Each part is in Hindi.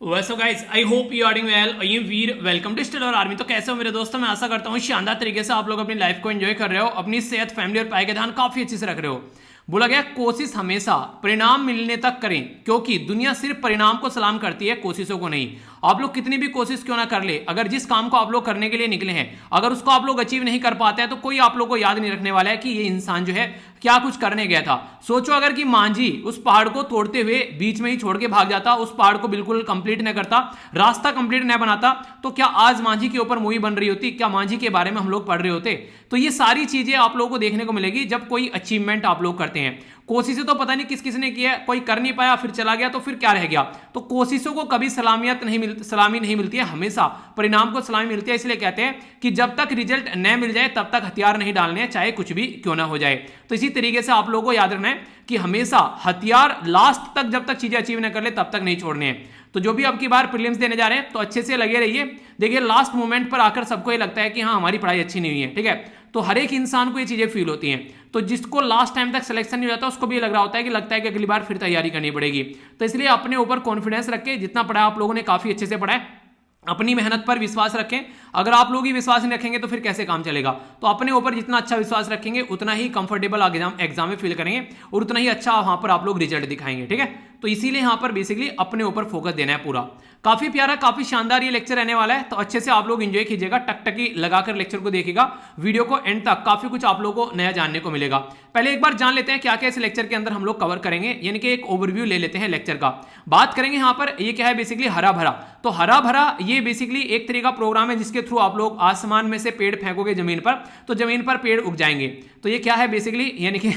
वैसे guys I hope you are doing well. I am Veer, welcome to Stellar Army. तो कैसे हो मेरे दोस्तों, मैं आशा करता हूँ शानदार तरीके से आप लोग अपनी लाइफ को एंजॉय कर रहे हो, अपनी सेहत, फैमिली और पढ़ाई का ध्यान काफी अच्छे से रख रहे हो। बोला गया कोशिश हमेशा परिणाम मिलने तक करें, क्योंकि दुनिया सिर्फ परिणाम को सलाम करती है, कोशिशों को नहीं। आप लोग कितनी भी कोशिश क्यों ना कर ले, अगर जिस काम को आप लोग करने के लिए निकले हैं अगर उसको आप लोग अचीव नहीं कर पाते हैं तो कोई आप लोग को याद नहीं रखने वाला है कि ये इंसान जो है क्या कुछ करने गया था। सोचो अगर कि मांझी उस पहाड़ को तोड़ते हुए बीच में ही छोड़ के भाग जाता, उस पहाड़ को बिल्कुल कंप्लीट न करता, रास्ता कंप्लीट न बनाता, तो क्या आज मांझी के ऊपर मूवी बन रही होती? क्या मांझी के बारे में हम लोग पढ़ रहे होते? तो ये सारी चीजें आप लोगों को देखने को मिलेगी जब कोई अचीवमेंट आप लोग करते हैं। कोशिशें तो पता नहीं किस किस ने किया है, कोई कर नहीं पाया फिर चला गया, तो फिर क्या रह गया? तो कोशिशों को कभी सलामी नहीं मिलती है, हमेशा परिणाम को सलामी मिलती है। इसलिए कहते हैं कि जब तक रिजल्ट न मिल जाए तब तक हथियार नहीं डालने हैं, चाहे कुछ भी क्यों ना हो जाए। तो इसी तरीके से आप लोगों को याद रखना है कि हमेशा हथियार लास्ट तक, जब तक चीजें अचीव न कर ले तब तक नहीं छोड़ने हैं। तो जो भी अब की बार प्रीलिम्स देने जा रहे हैं तो अच्छे से लगे रहिए। देखिए लास्ट मोमेंट पर आकर सबको ये लगता है कि हाँ हमारी पढ़ाई अच्छी नहीं हुई है, ठीक है, तो हर एक इंसान को ये चीजें फील होती हैं। तो जिसको लास्ट टाइम तक सिलेक्शन नहीं होता उसको भी लग रहा होता है कि लगता है कि अगली बार फिर तैयारी करनी पड़ेगी। तो इसलिए अपने ऊपर कॉन्फिडेंस रखें, जितना पढ़ा आप लोगों ने काफी अच्छे से पढ़ा है, अपनी मेहनत पर विश्वास रखें। अगर आप लोग ही विश्वास नहीं रखेंगे तो फिर कैसे काम चलेगा? तो अपने ऊपर जितना अच्छा विश्वास रखेंगे उतना ही कंफर्टेबल एग्जाम में फील करेंगे और उतना ही अच्छा वहां पर आप लोग रिजल्ट दिखाएंगे, ठीक है। तो इसीलिए यहां पर बेसिकली अपने ऊपर फोकस देना है पूरा। काफी प्यारा, काफी शानदार ये लेक्चर रहने वाला है, तो अच्छे से आप लोग एंजॉय कीजिएगा, टकटकी लगाकर लेक्चर को देखिएगा, वीडियो को एंड तक, काफी कुछ आप लोगों को नया जानने को मिलेगा। पहले एक बार जान लेते हैं क्या क्या इस लेक्चर के अंदर हम लोग कवर करेंगे, यानी कि एक ओवरव्यू ले लेते हैं लेक्चर का। बात करेंगे यहाँ पर ये क्या है, बेसिकली हरा भरा। तो हरा भरा ये बेसिकली एक तरीका प्रोग्राम है जिसके थ्रू आप लोग आसमान में से पेड़ फेंकोगे जमीन पर तो जमीन पर पेड़ उग जाएंगे। तो ये क्या है बेसिकली, यानी कि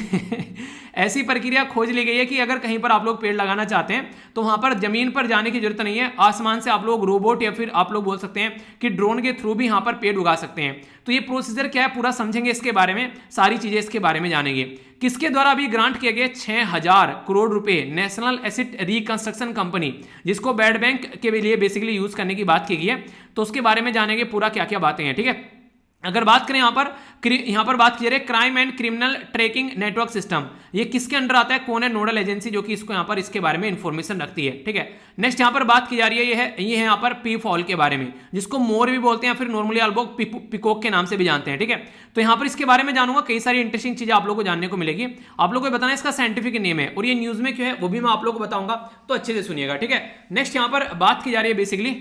ऐसी प्रक्रिया खोज ली गई है कि अगर कहीं पर आप लोग पेड़ लगाना चाहते हैं तो वहां पर जमीन पर जाने की जरूरत नहीं है, आसमान से आप लोग रोबोट या फिर आप लोग बोल सकते हैं कि ड्रोन के थ्रू भी यहां पर पेड़ उगा सकते हैं। तो ये प्रोसीजर क्या है पूरा समझेंगे, इसके बारे में सारी चीजें इसके बारे में जानेंगे। किसके द्वारा अभी ग्रांट किए गए 6000 करोड़ रुपए नेशनल एसेट रिकंस्ट्रक्शन कंपनी, जिसको वर्ल्ड बैंक के लिए बेसिकली यूज करने की बात की गई है, तो उसके बारे में जानेंगे पूरा क्या क्या बातें हैं, ठीक है। अगर बात करें यहां पर बात की जा रही है crime and criminal tracking network system, ये किसके अंडर आता है, कौन है नोडल एजेंसी जो कि इसको यहां पर इसके बारे में इंफॉर्मेशन रखती है, ठीक है। नेक्स्ट यहां पर बात की जा रही है ये है यहां पर पी फॉल के बारे में, जिसको मोर भी बोलते हैं, फिर नॉर्मली आप लोग पिकॉक के नाम से भी जानते हैं, ठीक है। तो यहां पर इसके बारे में जानूंगा, कई सारी इंटरेस्टिंग चीजें आप लोगों को जानने को मिलेगी। आप लोगों को बताना इसका साइंटिफिक नेम है और ये न्यूज में क्यों है वो भी मैं आप लोगों को बताऊंगा, तो अच्छे से सुनिएगा, ठीक है। नेक्स्ट यहां पर बात की जा रही है बेसिकली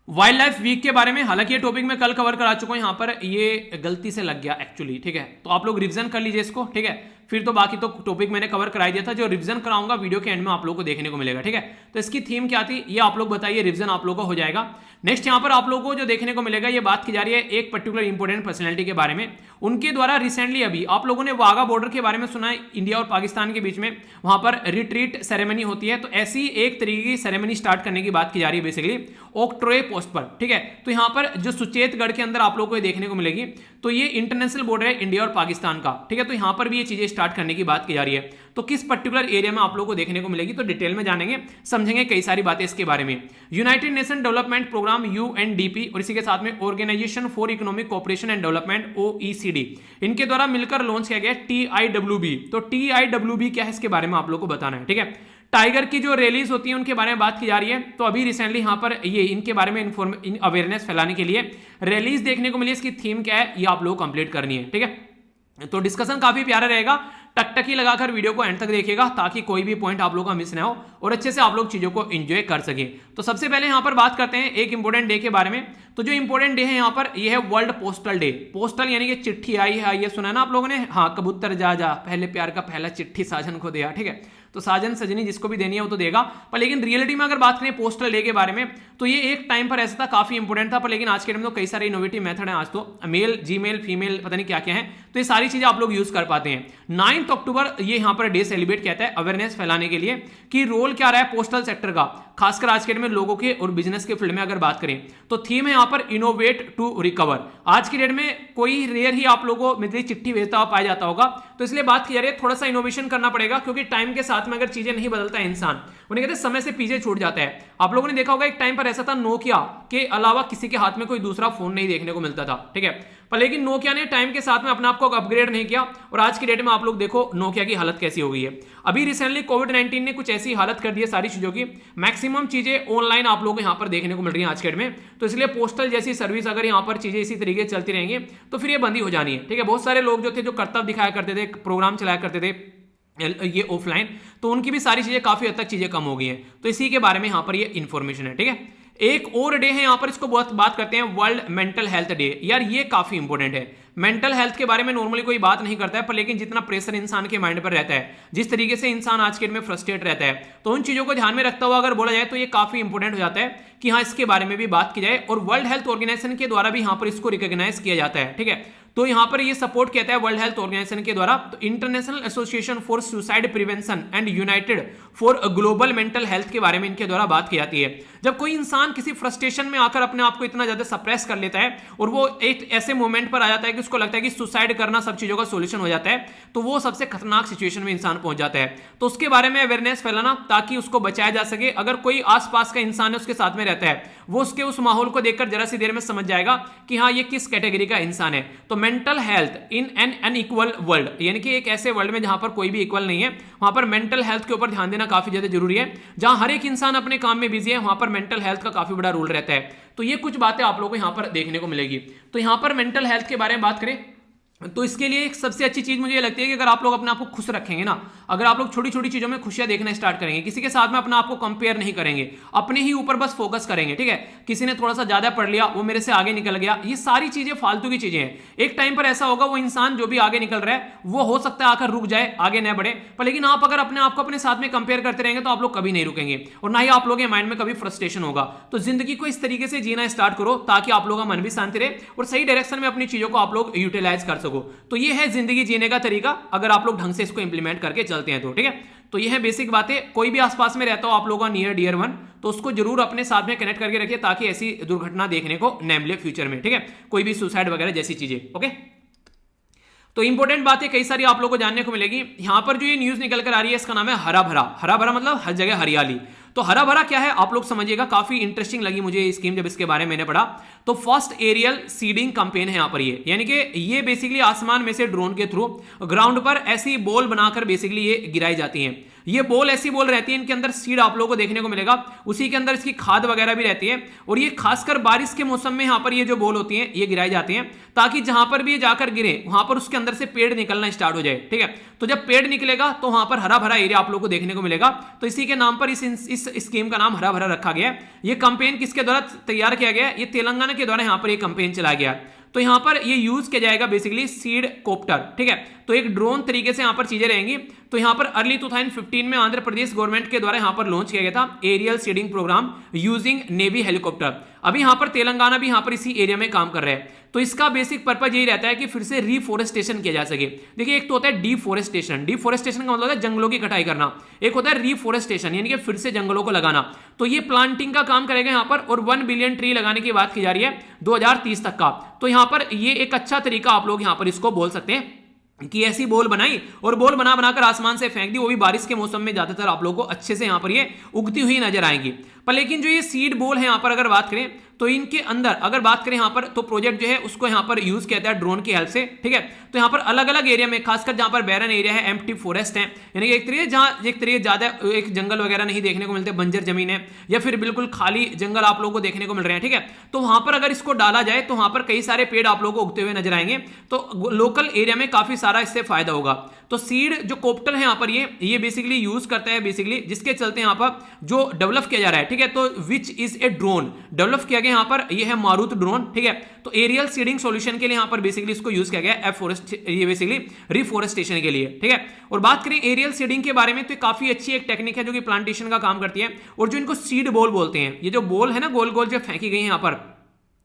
वाइल्ड लाइफ वीक के बारे में। हालांकि ये टॉपिक मैं कल कवर करा चुका हूं, यहां पर ये गलती से लग गया एक्चुअली, ठीक है। तो आप लोग रिवीजन कर लीजिए इसको, ठीक है। फिर तो बाकी तो टॉपिक मैंने कवर कराई दिया था, जो रिवीजन कराऊंगा वीडियो के एंड में आप लोगों को देखने को मिलेगा, ठीक है। तो इसकी थीम क्या थी ये आप लोग बताइए, रिवीजन आप लोगों को हो जाएगा। नेक्स्ट यहां पर आप लोगों को जो देखने को मिलेगा, ये बात की जा रही है एक पर्टिकुलर इंपोर्टेंट पर्सनैलिटी के बारे में। उनके द्वारा रिसेंटली अभी आप लोगों ने वाघा बॉर्डर के बारे में सुना है, इंडिया और पाकिस्तान के बीच में वहां पर रिट्रीट सेरेमनी होती है, तो ऐसी एक तरीके की सेरेमनी स्टार्ट करने की बात की जा रही है बेसिकली ओक्ट्रोय पोस्ट पर, ठीक है। तो यहां पर जो सुचेतगढ़ के अंदर आप लोगों को देखने को मिलेगी, तो ये इंटरनेशनल बॉर्डर है इंडिया और पाकिस्तान का, ठीक है। तो यहां पर भी ये चीजें स्टार्ट करने की बात की जा रही है, तो किस पर्टिकुलर एरिया में आप लोगों को देखने को मिलेगी, तो डिटेल में जानेंगे, समझेंगे कई सारी बातें इसके बारे में। United Nation Development Programme UNDP और इसी के साथ में Organisation for Economic Cooperation and Development OECD, इनके द्वारा मिलकर लॉन्च किया गया टीआईडब्ल्यूबी। तो टीआईडब्ल्यूबी क्या है इसके बारे में आप लोगों को बताना है, ठीक है। टाइगर की जो रैलीज होती हैं उनके बारे में बात की जा रही है, तो अभी रिसेंटली यहां पर ये इनके बारे में अवेयरनेस फैलाने के लिए रैलीज देखने को मिली। इसकी थीम क्या है ये आप लोग कंप्लीट करनी है, ठीक है। तो डिस्कशन काफी प्यारा रहेगा, टकटकी लगाकर वीडियो को एंड तक देखिएगा ताकि कोई भी पॉइंट आप लोगों का मिस ना हो और अच्छे से आप लोग चीजों को एंजॉय कर सके। तो सबसे पहले यहां पर बात करते हैं एक इंपॉर्टेंट डे के बारे में। तो जो इंपॉर्टेंट डे है यहां पर ये है वर्ल्ड पोस्टल डे। पोस्टल यानी कि चिट्ठी आई है, ये सुना ना आप लोगों ने, हाँ, कबूतर जा जा पहले प्यार का पहला चिट्ठी साजन को दिया, ठीक है। तो साजन सजनी जिसको भी देनी है वो तो देगा, पर लेकिन रियलिटी में अगर बात करें पोस्टल डे के बारे में तो ये एक टाइम पर ऐसा था, काफी इंपॉर्टेंट था, पर लेकिन आज के टाइम में तो कई सारे इनोवेटिव मेथड हैं, आज तो मेल जीमेल फीमेल पता नहीं क्या क्या है, तो ये सारी चीजें आप लोग यूज कर पाते हैं। 9 अक्टूबर ये यहां पर डे सेलिब्रेट किया है अवेयरनेस फैलाने के लिए कि रोल क्या रहा है पोस्टल सेक्टर का, खासकर आज के डेट में लोगों के और बिजनेस के फील्ड में अगर बात करें तो थीम है यहां पर इनोवेट टू रिकवर। आज की डेट में कोई रेयर ही आप लोगों को चिट्ठी भेजता हुआ पाया जाता होगा, तो इसलिए बात की जा रही है थोड़ा सा इनोवेशन करना पड़ेगा, क्योंकि टाइम के साथ साथ में अगर चीजें नहीं बदलता है इंसान, उन्हें कहते हैं समय से पीछे छूट जाता है। आप लोगों ने देखा होगा एक टाइम पर ऐसा था, नोकिया के अलावा किसी के हाथ में कोई दूसरा फोन नहीं देखने को मिलता था, ठीक है। पर लेकिन नोकिया ने टाइम के साथ में अपने आप को अपग्रेड नहीं किया, और आज की डेट में आप लोग देखो नोकिया की हालत कैसी हो गई है। अभी रिसेंटली कोविड-19 ने कुछ ऐसी हालत कर दी है सारी चीजों की, मैक्सिमम चीजें ऑनलाइन आप लोगों को यहाँ पर देखने को मिल रही है आज के डेट में। तो इसलिए पोस्टल जैसी सर्विस अगर यहाँ पर चीजें इसी तरीके चलती रहेंगी तो फिर ये बंद ही हो जानी है, ठीक है। बहुत सारे लोग जो थे, जो कर्तव्य दिखाया करते थे, प्रोग्राम चलाया करते थे ये ऑफलाइन, तो उनकी भी सारी चीजें काफी हद तक चीजें कम हो गई हैं। तो इसी के बारे में यहाँ पर ये इन्फॉर्मेशन है, ठीक है। एक और डे है यहाँ पर, इसको बहुत बात करते हैं, वर्ल्ड मेंटल हेल्थ डे। यार ये काफी इंपॉर्टेंट है। मेंटल हेल्थ के बारे में नॉर्मली कोई बात नहीं करता है, पर लेकिन जितना प्रेशर इंसान के माइंड पर रहता है, जिस तरीके से इंसान आज के डेट में फ्रस्ट्रेट रहता है, तो उन चीजों को ध्यान में रखता हुआ अगर बोला जाए तो ये काफी इंपॉर्टेंट हो जाता है कि हाँ इसके बारे में भी बात की जाए। और वर्ल्ड हेल्थ ऑर्गेनाइजेशन के द्वारा भी यहाँ पर इसको रिकॉग्नाइज किया जाता है, ठीक है। तो यहाँ पर ये सपोर्ट कहता है वर्ल्ड हेल्थ ऑर्गेनाइजेशन के द्वारा, तो international association for suicide prevention and United for global mental health के बारे में इनके द्वारा बात की जाती है। जब कोई इंसान किसी फ्रस्ट्रेशन में आकर अपने आप को इतना ज्यादा सप्रेस कर लेता है और वो एक ऐसे मोमेंट पर आ जाता है कि उसको लगता है कि सुसाइड करना सब चीजों का सोल्यूशन हो जाता है, तो वो सबसे खतरनाक सिचुएशन में इंसान पहुंच जाता है। तो उसके बारे में अवेयरनेस फैलाना ताकि उसको बचाया जा सके। अगर कोई आसपास का इंसान है उसके साथ में रहता है, वो उसके उस माहौल को देखकर जरा सी देर में समझ जाएगा कि हाँ ये किस कैटेगरी का इंसान है। तो mental health in an unequal world, यानी कि एक ऐसे वर्ल्ड में जहां पर कोई भी इक्वल नहीं है, वहां पर मेंटल हेल्थ के ऊपर ध्यान देना काफी ज्यादा जरूरी है। जहां हर एक इंसान अपने काम में बिजी है, वहां पर मेंटल हेल्थ का काफी बड़ा रोल रहता है। तो ये कुछ बातें आप लोगों को यहां पर देखने को मिलेगी। तो यहां पर मेंटल हेल्थ के बारे में बात करें तो इसके लिए एक सबसे अच्छी चीज मुझे ये लगती है कि अगर आप लोग अपने आप को खुश रखेंगे ना, अगर आप लोग छोटी छोटी चीजों में खुशियां देखना स्टार्ट करेंगे, किसी के साथ में अपने आप को कंपेयर नहीं करेंगे, अपने ही ऊपर बस फोकस करेंगे, ठीक है। किसी ने थोड़ा सा ज्यादा पढ़ लिया, वो मेरे से आगे निकल गया, ये सारी चीजें फालतू की चीजें हैं। एक टाइम पर ऐसा होगा वो इंसान जो भी आगे निकल रहा है वो हो सकता है आकर रुक जाए, आगे न बढ़े, पर लेकिन आप अगर अपने आप को अपने साथ में कंपेयर करते रहेंगे तो आप लोग कभी नहीं रुकेंगे और ना ही आप लोगों के माइंड में कभी फ्रस्ट्रेशन होगा। तो जिंदगी को इस तरीके से जीना स्टार्ट करो ताकि आप लोगों का मन भी शांति रहे और सही डायरेक्शन में अपनी चीजों को आप लोग यूटिलाइज कर सको। तो ये है जिंदगी जीने का तरीका, अगर आप लोग ढंग से इसको इंप्लीमेंट करके चलते हैं तो, ठीक है। तो ये है बेसिक बातें। कोई भी आसपास में रहता हो आप लोगों का नियर डियर वन, तो उसको जरूर अपने साथ में कनेक्ट करके रखिए ताकि ऐसी दुर्घटना देखने को न मिले फ्यूचर में, ठीक है। कोई भी सुसाइड वगैरह जैसी चीजें, ओके। तो इंपॉर्टेंट बातें कई सारी आप लोगों को जानने को मिलेगी। यहां पर जो ये न्यूज निकल कर आ रही है इसका नाम है हरा भरा। हरा भरा मतलब हर जगह हरियाली। तो हरा भरा क्या है आप लोग समझिएगा, काफी इंटरेस्टिंग लगी मुझे ये स्कीम जब इसके बारे में मैंने पढ़ा। तो फर्स्ट एरियल सीडिंग कैंपेन है यहाँ पर ये, यानी कि ये बेसिकली आसमान में से ड्रोन के थ्रू ग्राउंड पर ऐसी बॉल बनाकर बेसिकली ये गिराई जाती हैं। ये बॉल ऐसी बॉल रहती है, इनके अंदर सीड आप लोगों को देखने को मिलेगा, उसी के अंदर इसकी खाद वगैरह भी रहती है। और ये खासकर बारिश के मौसम में यहाँ पर ये जो बॉल होती हैं ये गिराई जाती हैं ताकि जहां पर भी ये जाकर गिरे वहां पर उसके अंदर से पेड़ निकलना स्टार्ट हो जाए, ठीक है। तो जब पेड़ निकलेगा तो वहां पर हरा भरा एरिया आप लोगों को देखने को मिलेगा। तो इसी के नाम पर इस स्कीम का नाम हरा भरा रखा गया है। ये कैंपेन किसके द्वारा तैयार किया गया है? ये तेलंगाना के द्वारा यहाँ पर ये कैंपेन चलाया गया है। तो यहां पर ये यूज किया जाएगा बेसिकली सीड कॉप्टर, ठीक है। तो एक ड्रोन तरीके से यहां पर चीजें रहेंगी। तो यहां पर अर्ली 2015 में आंध्र प्रदेश गवर्नमेंट के द्वारा यहां पर लॉन्च किया गया था aerial seeding programme using navy helicopter. अभी यहां पर तेलंगाना भी यहां पर इसी एरिया में काम कर रहे हैं। तो इसका बेसिक पर्पज यही रहता है कि फिर से रिफोरेस्टेशन किया जा सके। देखिए एक तो होता है डिफोरेस्टेशन, डिफोरेस्टेशन का मतलब है जंगलों की कटाई करना, एक होता है रिफोरेस्टेशन यानी कि फिर से जंगलों को लगाना। तो ये प्लांटिंग का काम करेगा यहां पर, और 1 बिलियन ट्री लगाने की बात की जा रही है 2030 तक का। तो यहां पर ये एक अच्छा तरीका आप लोग यहां पर इसको बोल सकते हैं कि ऐसी बॉल बनाई और बॉल बना बनाकर आसमान से फेंक दी, वो भी बारिश के मौसम में ज्यादातर आप लोगों को अच्छे से यहां पर ये उगती हुई नजर आएंगी। पर लेकिन जो ये सीड बॉल है यहां पर अगर बात करें तो इनके अंदर अगर बात करें यहां पर, तो प्रोजेक्ट जो है उसको यहां पर यूज किया जाता है ड्रोन की हेल्प से, ठीक है। तो यहां पर अलग अलग एरिया में, खासकर जहां पर बैरन एरिया है, एम्प्टी फॉरेस्ट है, यानी कि एक तरीके जहां एक तरीके ज्यादा एक जंगल वगैरह नहीं देखने को मिलते, बंजर जमीन है या फिर बिल्कुल खाली जंगल आप लोगों को देखने को मिल रहे हैं, ठीक है। तो वहां पर अगर इसको डाला जाए तो वहां पर कई सारे पेड़ आप लोगों को उगते हुए नजर आएंगे। तो लोकल एरिया में काफी सारा इससे फायदा होगा। तो सीड जो कॉप्टर है यहाँ पर ये बेसिकली यूज करता है बेसिकली, जिसके चलते यहाँ पर जो डेवलप किया जा रहा है, ठीक है। तो which is a drone develop किया गया यहाँ पर, ये है मारुत ड्रोन, ठीक है। तो एरियल सीडिंग सॉल्यूशन के लिए यहाँ पर बेसिकली इसको यूज किया गया ये बेसिकली रिफोरेस्टेशन के लिए, ठीक है। और बात करें एरियल सीडिंग के बारे में तो काफी अच्छी एक टेक्निक है जो कि प्लांटेशन का काम करती है। और जो इनको सीड बॉल बोलते हैं, ये जो बॉल है ना गोल गोल जो फेंकी गई है यहाँ पर,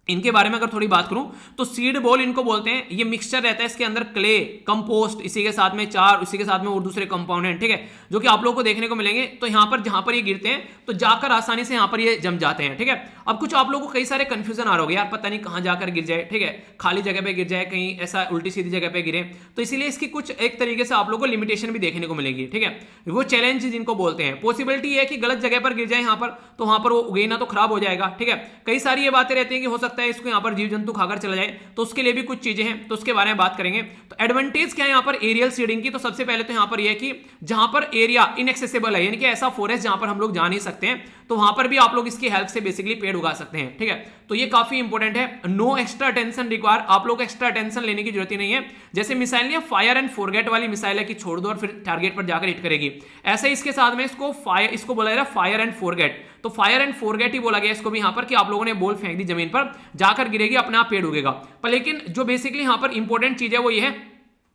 इनके बारे में अगर थोड़ी बात करूं तो सीड बॉल इनको बोलते हैं। ये मिक्सचर रहता है, इसके अंदर क्ले, कंपोस्ट, इसी के साथ में चार, इसी के साथ में और दूसरे कंपाउंड, ठीक है, जो कि आप लोगों को देखने को मिलेंगे। तो यहाँ पर जहां पर ये गिरते हैं तो जाकर आसानी से यहाँ पर ये जम जाते हैं, ठीक है। अब कुछ आप लोगों को कई सारे कंफ्यूजन आ रहे होंगे, यार पता नहीं कहां जाकर गिर जाए, ठीक है, खाली जगह पे गिर जाए, कहीं ऐसा उल्टी सीधी जगह पे गिरे, तो इसीलिए इसकी कुछ एक तरीके से आप लोगों को लिमिटेशन भी देखने को मिलेगी, ठीक है। वो चैलेंज जिनको बोलते हैं, पॉसिबिलिटी है कि गलत जगह पर गिर जाए यहाँ पर, तो वहां पर वो उगे ना तो खराब हो जाएगा, ठीक है। कई सारी ये बातें रहती है कि हो सकता है इसको यहाँ पर जीव जंतु खाकर चला जाए, तो उसके लिए भी कुछ चीजें हैं, तो उसके बारे में बात करेंगे। तो एडवांटेज क्या है यहाँ पर एरियल सीडिंग की, तो सबसे पहले तो यहाँ पर यह कि जहां पर एरिया इनएक्सेसिबल है, यानी कि ऐसा फॉरेस्ट जहां पर हम लोग जा नहीं सकते हैं, तो वहां पर भी आप लोग इसकी हेल्प से बेसिकली पेड़ उगा सकते हैं, ठीक है। तो ये काफी इंपॉर्टेंट है। नो एक्स्ट्रा टेंशन रिक्वायर, आप लोग एक्स्ट्रा टेंशन लेने की जरूरत ही नहीं है। जैसे मिसाइल नहीं है फायर एंड फॉरगेट वाली मिसाइल है कि छोड़ दो और फिर टारगेट पर जाकर हिट करेगी, ऐसे ही इसके साथ में इसको बोला जा रहा है फायर एंड फॉरगेट। तो फायर एंड फॉरगेट ही बोला गया इसको भी यहाँ पर कि आप लोगों ने बॉल फेंक दी जमीन पर, जाकर गिरेगी, अपने आप पेड़ उगेगा। पर लेकिन जो बेसिकली यहाँ पर इंपॉर्टेंट चीज है वो ये है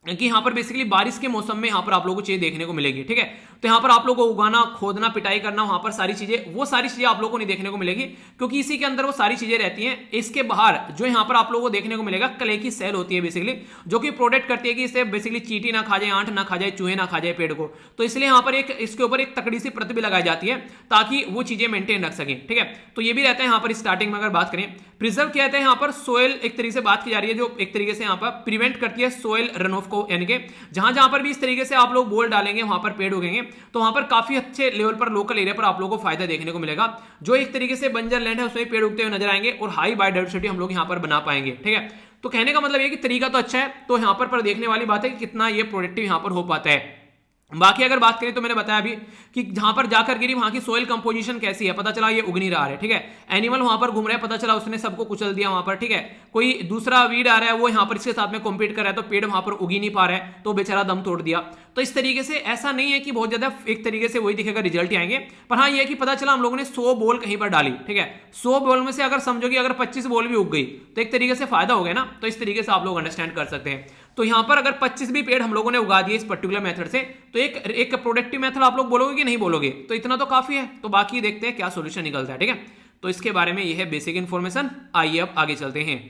कि यहाँ पर बेसिकली बारिश के मौसम में यहाँ पर आप लोगों को चीजें देखने को मिलेगी, ठीक है। तो यहाँ पर आप लोगों को उगाना, खोदना, पिटाई करना, वहां पर सारी चीजें, वो सारी चीजें आप लोगों को नहीं देखने को मिलेगी, क्योंकि इसी के अंदर वो सारी चीजें रहती हैं। इसके बाहर जो यहाँ पर आप लोगों को देखने को मिलेगा क्ले की सेल होती है बेसिकली, जो कि प्रोटेक्ट करती है कि इसे बेसिकली चींटी ना खा जाए, आंट ना खा जाए, चूहे ना खा जाए पेड़ को। तो इसलिए यहाँ पर इसके ऊपर एक तकड़ी सी परत भी लगाई जाती है ताकि वो चीजें मेंटेन रख सकें, ठीक है। तो ये भी रहता है यहाँ पर स्टार्टिंग में। अगर बात करें प्रिजर्व कहते हैं यहाँ पर सोयल, एक तरीके से बात की जा रही है जो एक तरीके से यहाँ पर प्रिवेंट करती है सोयल रन ऑफ को, यानी कि जहां जहां पर भी इस तरीके से आप लोग बॉल डालेंगे वहां पर पेड़ उगेंगे, तो वहां पर काफी अच्छे लेवल पर लोकल एरिया पर आप लोगों को फायदा देखने को मिलेगा। जो एक तरीके से बंजर लैंड है उसमें पेड़ उगते हुए नजर आएंगे और हाई बायोडाइवर्सिटी हम लोग यहाँ पर बना पाएंगे, ठीक है। तो कहने का मतलब ये कि तरीका तो अच्छा है, तो यहाँ पर देखने वाली बात है कि कितना ये प्रोडक्टिव यहाँ पर हो पाता है। बाकी अगर बात करें तो मैंने बताया अभी कि जहां पर जाकर गिरी वहां की सोयल कंपोजिशन कैसी है, पता चला ये उग नहीं रहा है, ठीक है। एनिमल वहां पर घूम रहा है, पता चला उसने सबको कुचल दिया वहां पर, ठीक है। कोई दूसरा वीड आ रहा है वो यहां पर इसके साथ में कॉम्पीट कर रहा है, तो पेड़ वहां पर उग ही नहीं पा रहा है, तो बेचारा दम तोड़ दिया। तो इस तरीके से ऐसा नहीं है कि बहुत ज्यादा एक तरीके से वही दिखेगा, रिजल्ट ही आएंगे। पर हाँ ये है कि पता चला हम लोगों ने 100 बॉल कहीं पर डाली, ठीक है, 100 बॉल में से अगर समझो कि अगर 25 बॉल भी उग गई तो एक तरीके से फायदा हो गया ना। तो इस तरीके से आप लोग अंडरस्टैंड कर सकते हैं। तो यहां पर अगर 25 भी पेड़ हम लोगों ने उगा दिए इस पर्टिकुलर मेथड से, तो एक प्रोडक्टिव मेथड आप लोग बोलोगे कि नहीं बोलोगे, तो इतना तो काफी है। तो बाकी देखते हैं क्या सॉल्यूशन निकलता है, ठीक है। तो इसके बारे में यह है बेसिक इंफॉर्मेशन। आइए अब आगे चलते हैं।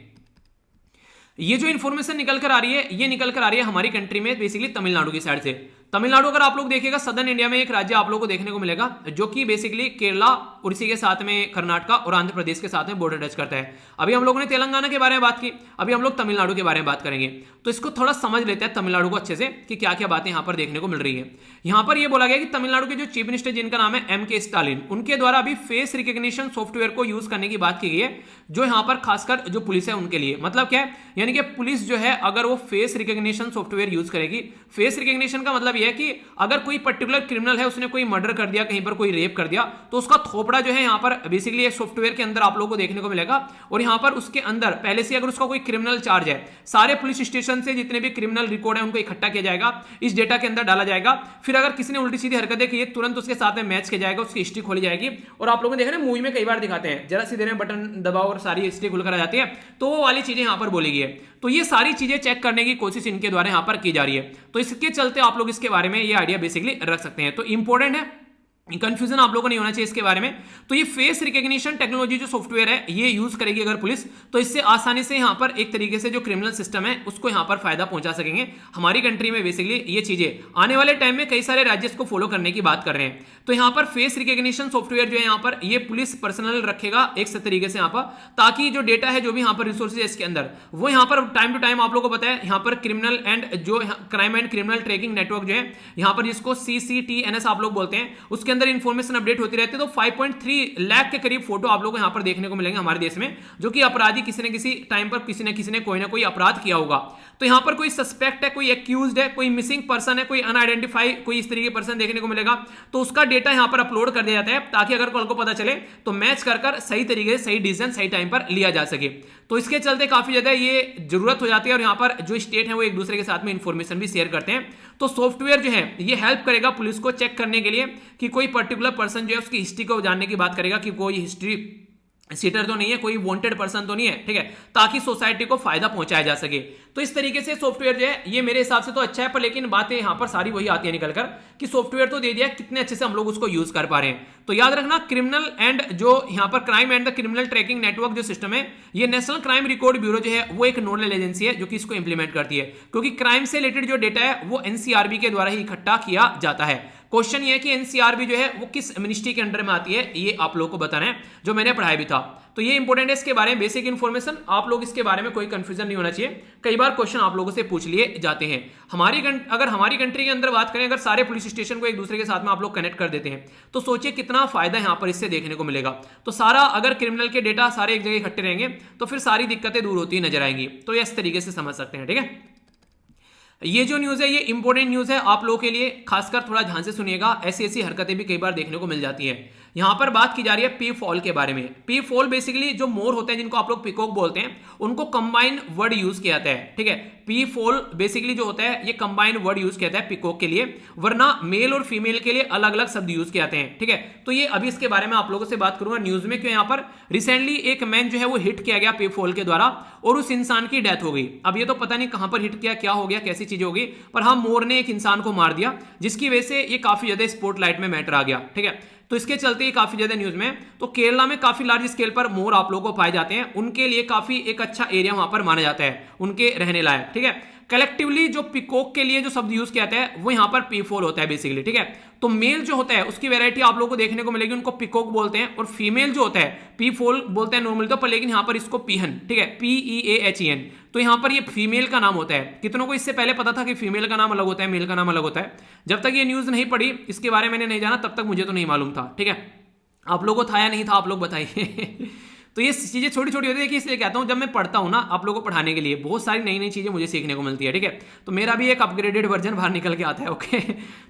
ये जो इंफॉर्मेशन निकल कर आ रही है, ये निकल कर आ रही है हमारी कंट्री में बेसिकली तमिलनाडु की साइड से। तमिलनाडु अगर आप लोग देखिएगा सदर्न इंडिया में एक राज्य आप लोग को देखने को मिलेगा जो कि बेसिकली केरला और इसी के साथ में कर्नाटका और आंध्र प्रदेश के साथ में बॉर्डर टच करता है। अभी हम लोगों ने तेलंगाना के बारे में बात की, अभी हम लोग तमिलनाडु के बारे में बात करेंगे। तो इसको थोड़ा समझ लेते हैं तमिलनाडु को अच्छे से कि क्या क्या बातें यहाँ पर देखने को मिल रही है। यहाँ पर यह बोला गया कि तमिलनाडु के जो चीफ मिनिस्टर जिनका नाम है M.K. स्टालिन, उनके द्वारा अभी फेस रिकग्निशन सॉफ्टवेयर को यूज करने की बात की गई है, जो यहाँ पर खासकर जो पुलिस है उनके लिए। मतलब क्या है, यानी कि पुलिस जो है अगर वो फेस रिकग्निशन सॉफ्टवेयर यूज करेगी, फेस रिकग्निशन का मतलब यह है कि अगर कोई पर्टिकुलर क्रिमिनल है, उसने कोई मर्डर कर दिया, कहीं पर कोई रेप कर दिया, तो उसका थोपड़ा जो है यहाँ पर बेसिकली एक सॉफ्टवेयर के अंदर आप लोगों को देखने को मिलेगा। और यहाँ पर उसके अंदर पहले से अगर उसका कोई क्रिमिनल चार्ज है, सारे पुलिस स्टेशन से जितने भी क्रिमिनल रिकॉर्ड है उनको इकट्ठा किया जाएगा, इस डेटा के अंदर डाला जाएगा। फिर अगर किसी ने उल्टी सीधी हरकतें की, तुरंत उसके साथ में मैच किया जाएगा, उसकी हिस्ट्री खोली जाएगी। और आप लोगों ने देखा ना मूवी में कई बार दिखाते हैं, जरा सी देर में बटन दबाओ और सारी हिस्ट्री खुलकर आ जाती है, तो वो वाली चीजें यहाँ पर बोली गई है। तो ये सारी चीजें चेक करने की कोशिश इनके द्वारा यहाँ पर की जा रही है। तो इसके चलते आप लोग इसके बारे में ये आइडिया बेसिकली रख सकते हैं। तो इंपॉर्टेंट है, कंफ्यूजन आप लोगों को नहीं होना चाहिए इसके बारे में। तो ये फेस रिकग्निशन टेक्नोलॉजी जो सॉफ्टवेयर है ये यूज करेगी अगर पुलिस, तो इससे आसानी से यहाँ पर एक तरीके से जो क्रिमिनल सिस्टम है उसको यहाँ पर फायदा पहुंचा सकेंगे। हमारी कंट्री में बेसिकली ये चीजें आने वाले टाइम में कई सारे राज्य इसको फॉलो करने की बात कर रहे हैं। तो यहाँ पर फेस रिकग्निशन सॉफ्टवेयर जो है यहाँ पर ये पुलिस पर्सनल रखेगा एक तरीके से यहाँ पर, ताकि जो डेटा है, जो भी यहाँ पर रिसोर्सेज है इसके अंदर, वो यहाँ पर टाइम टू टाइम आप लोगों को पता है यहाँ पर क्रिमिनल एंड जो crime and criminal tracking network जो है यहाँ पर जिसको CCTNS आप लोग बोलते हैं, उसके अंदर इंफॉर्मेशन अपडेट होती रहती है। तो 5.3 लाख के करीब फोटो आप लोगों को यहाँ पर देखने को मिलेंगे हमारे देश में, जो कि अपराधी किसी न किसी टाइम पर किसी न कोई ना कोई अपराध किया होगा। तो यहाँ पर कोई सस्पेक्ट है, कोई एक्यूज्ड है, कोई मिसिंग पर्सन है, कोई अनआइडेंटिफाई कोई इस तरीके पर्सन देखने को मिलेगा, तो उसका डेटा यहाँ पर अपलोड कर दिया जाता है ताकि अगर कल को पता चले तो मैच कर सही तरीके से सही डिसीजन सही टाइम पर लिया जा सके। तो इसके चलते काफी ज्यादा ये जरूरत हो जाती है और यहाँ पर जो स्टेट है वो एक दूसरे के साथ में इंफॉर्मेशन भी शेयर करते हैं। तो सॉफ्टवेयर जो है ये हेल्प करेगा पुलिस को चेक करने के लिए कि कोई पर्टिकुलर पर्सन जो है उसकी हिस्ट्री को जानने की बात करेगा कि कोई हिस्ट्री सीटर तो नहीं है, कोई वांटेड पर्सन तो नहीं है, ठीक है, ताकि सोसाइटी को फायदा पहुंचाया जा सके। तो इस तरीके से सॉफ्टवेयर जो है ये मेरे हिसाब से तो अच्छा है, पर लेकिन बातें यहां पर सारी वही आती है निकल कर कि सॉफ्टवेयर तो दे दिया, कितने अच्छे से हम लोग उसको यूज कर पा रहे हैं। तो याद रखना, क्रिमिनल एंड जो यहां पर crime and the criminal tracking network जो सिस्टम है, ये नेशनल क्राइम रिकॉर्ड ब्यूरो जो है वो एक नोडल एजेंसी है जो कि इसको इंप्लीमेंट करती है, क्योंकि क्राइम से रिलेटेड जो डेटा है वो एनसीआरबी के द्वारा ही इकट्ठा किया जाता है। क्वेश्चन ये है कि एनसीआरबी जो है वो किस मिनिस्ट्री के अंडर में आती है, ये आप लोगों को बताना है, जो मैंने पढ़ाया भी था। तो ये इंपॉर्टेंट है, इसके बारे में बेसिक इन्फॉर्मेशन, आप लोग इसके बारे में कोई कंफ्यूजन नहीं होना चाहिए। कई बार क्वेश्चन आप लोगों से पूछ लिए जाते हैं। अगर हमारी कंट्री के अंदर बात करें, अगर सारे पुलिस स्टेशन को एक दूसरे के साथ में आप लोग कनेक्ट कर देते हैं, तो सोचिए कितना फायदा यहां पर इससे देखने को मिलेगा। तो सारा अगर क्रिमिनल के डेटा सारे एक जगह इकट्ठे रहेंगे तो फिर सारी दिक्कतें दूर होती नजर आएंगी। तो ये इस तरीके से समझ सकते हैं, ठीक है। ये जो न्यूज़ है ये इंपॉर्टेंट न्यूज़ है आप लोगों के लिए, खासकर थोड़ा ध्यान से सुनिएगा, ऐसी ऐसी हरकतें भी कई बार देखने को मिल जाती हैं। यहां पर बात की जा रही है पी फॉल के बारे में। पी फॉल बेसिकली जो मोर होते हैं जिनको आप लोग पिकॉक बोलते हैं, उनको कंबाइन वर्ड यूज किया जाता है, ठीक है। पी फॉल बेसिकली जो होता है ये कंबाइन वर्ड यूज किया जाता है पिकॉक के लिए, वरना मेल और फीमेल के लिए अलग अलग शब्द यूज किए जाते हैं, ठीक है। तो ये अभी इसके बारे में आप लोगों से बात करूंगा न्यूज में, क्यों यहां पर रिसेंटली एक मैन जो है वो हिट किया गया पी फॉल के द्वारा और उस इंसान की डेथ हो गई। अब ये तो पता नहीं कहां पर हिट किया, क्या हो गया, कैसी चीज होगी, पर हाँ मोर ने एक इंसान को मार दिया, जिसकी वजह से ये काफी ज्यादा स्पॉटलाइट में मैटर आ गया, ठीक है। तो इसके चलते ही काफी ज्यादा न्यूज में, तो केरला में काफी लार्ज स्केल पर मोर आप लोगों को पाए जाते हैं, उनके लिए काफी एक अच्छा एरिया वहां पर माना जाता है उनके रहने लायक, ठीक है। कलेक्टिवली जो पिकॉक के लिए जो शब्द यूज किया जाता है वो यहां पर पी फॉल होता है बेसिकली, ठीक है। तो मेल जो होता है उसकी वैरायटी आप लोगों को देखने को मिलेगी, उनको पिकॉक बोलते हैं, और फीमेल जो होता है पी फॉल बोलते हैं नॉर्मली तो, पर लेकिन यहां पर इसको पीहन, ठीक है, PEAHEN। तो यहां पर ये फीमेल का नाम होता है। कितनों को इससे पहले पता था कि फीमेल का नाम अलग होता है, मेल का नाम अलग होता है? जब तक ये न्यूज नहीं पढ़ी, इसके बारे में मैंने नहीं जाना, तब तक मुझे तो नहीं मालूम था, ठीक है। आप लोगों को था या नहीं था, आप लोग बताइए। तो ये चीजें छोटी छोटी होती है कि इसलिए कहता हूं जब मैं पढ़ता हूं ना आप लोगों को पढ़ाने के लिए, बहुत सारी नई नई चीजें मुझे सीखने को मिलती है, ठीक है। तो मेरा भी एक अपग्रेडेड वर्जन बाहर निकल के आता है, ओके।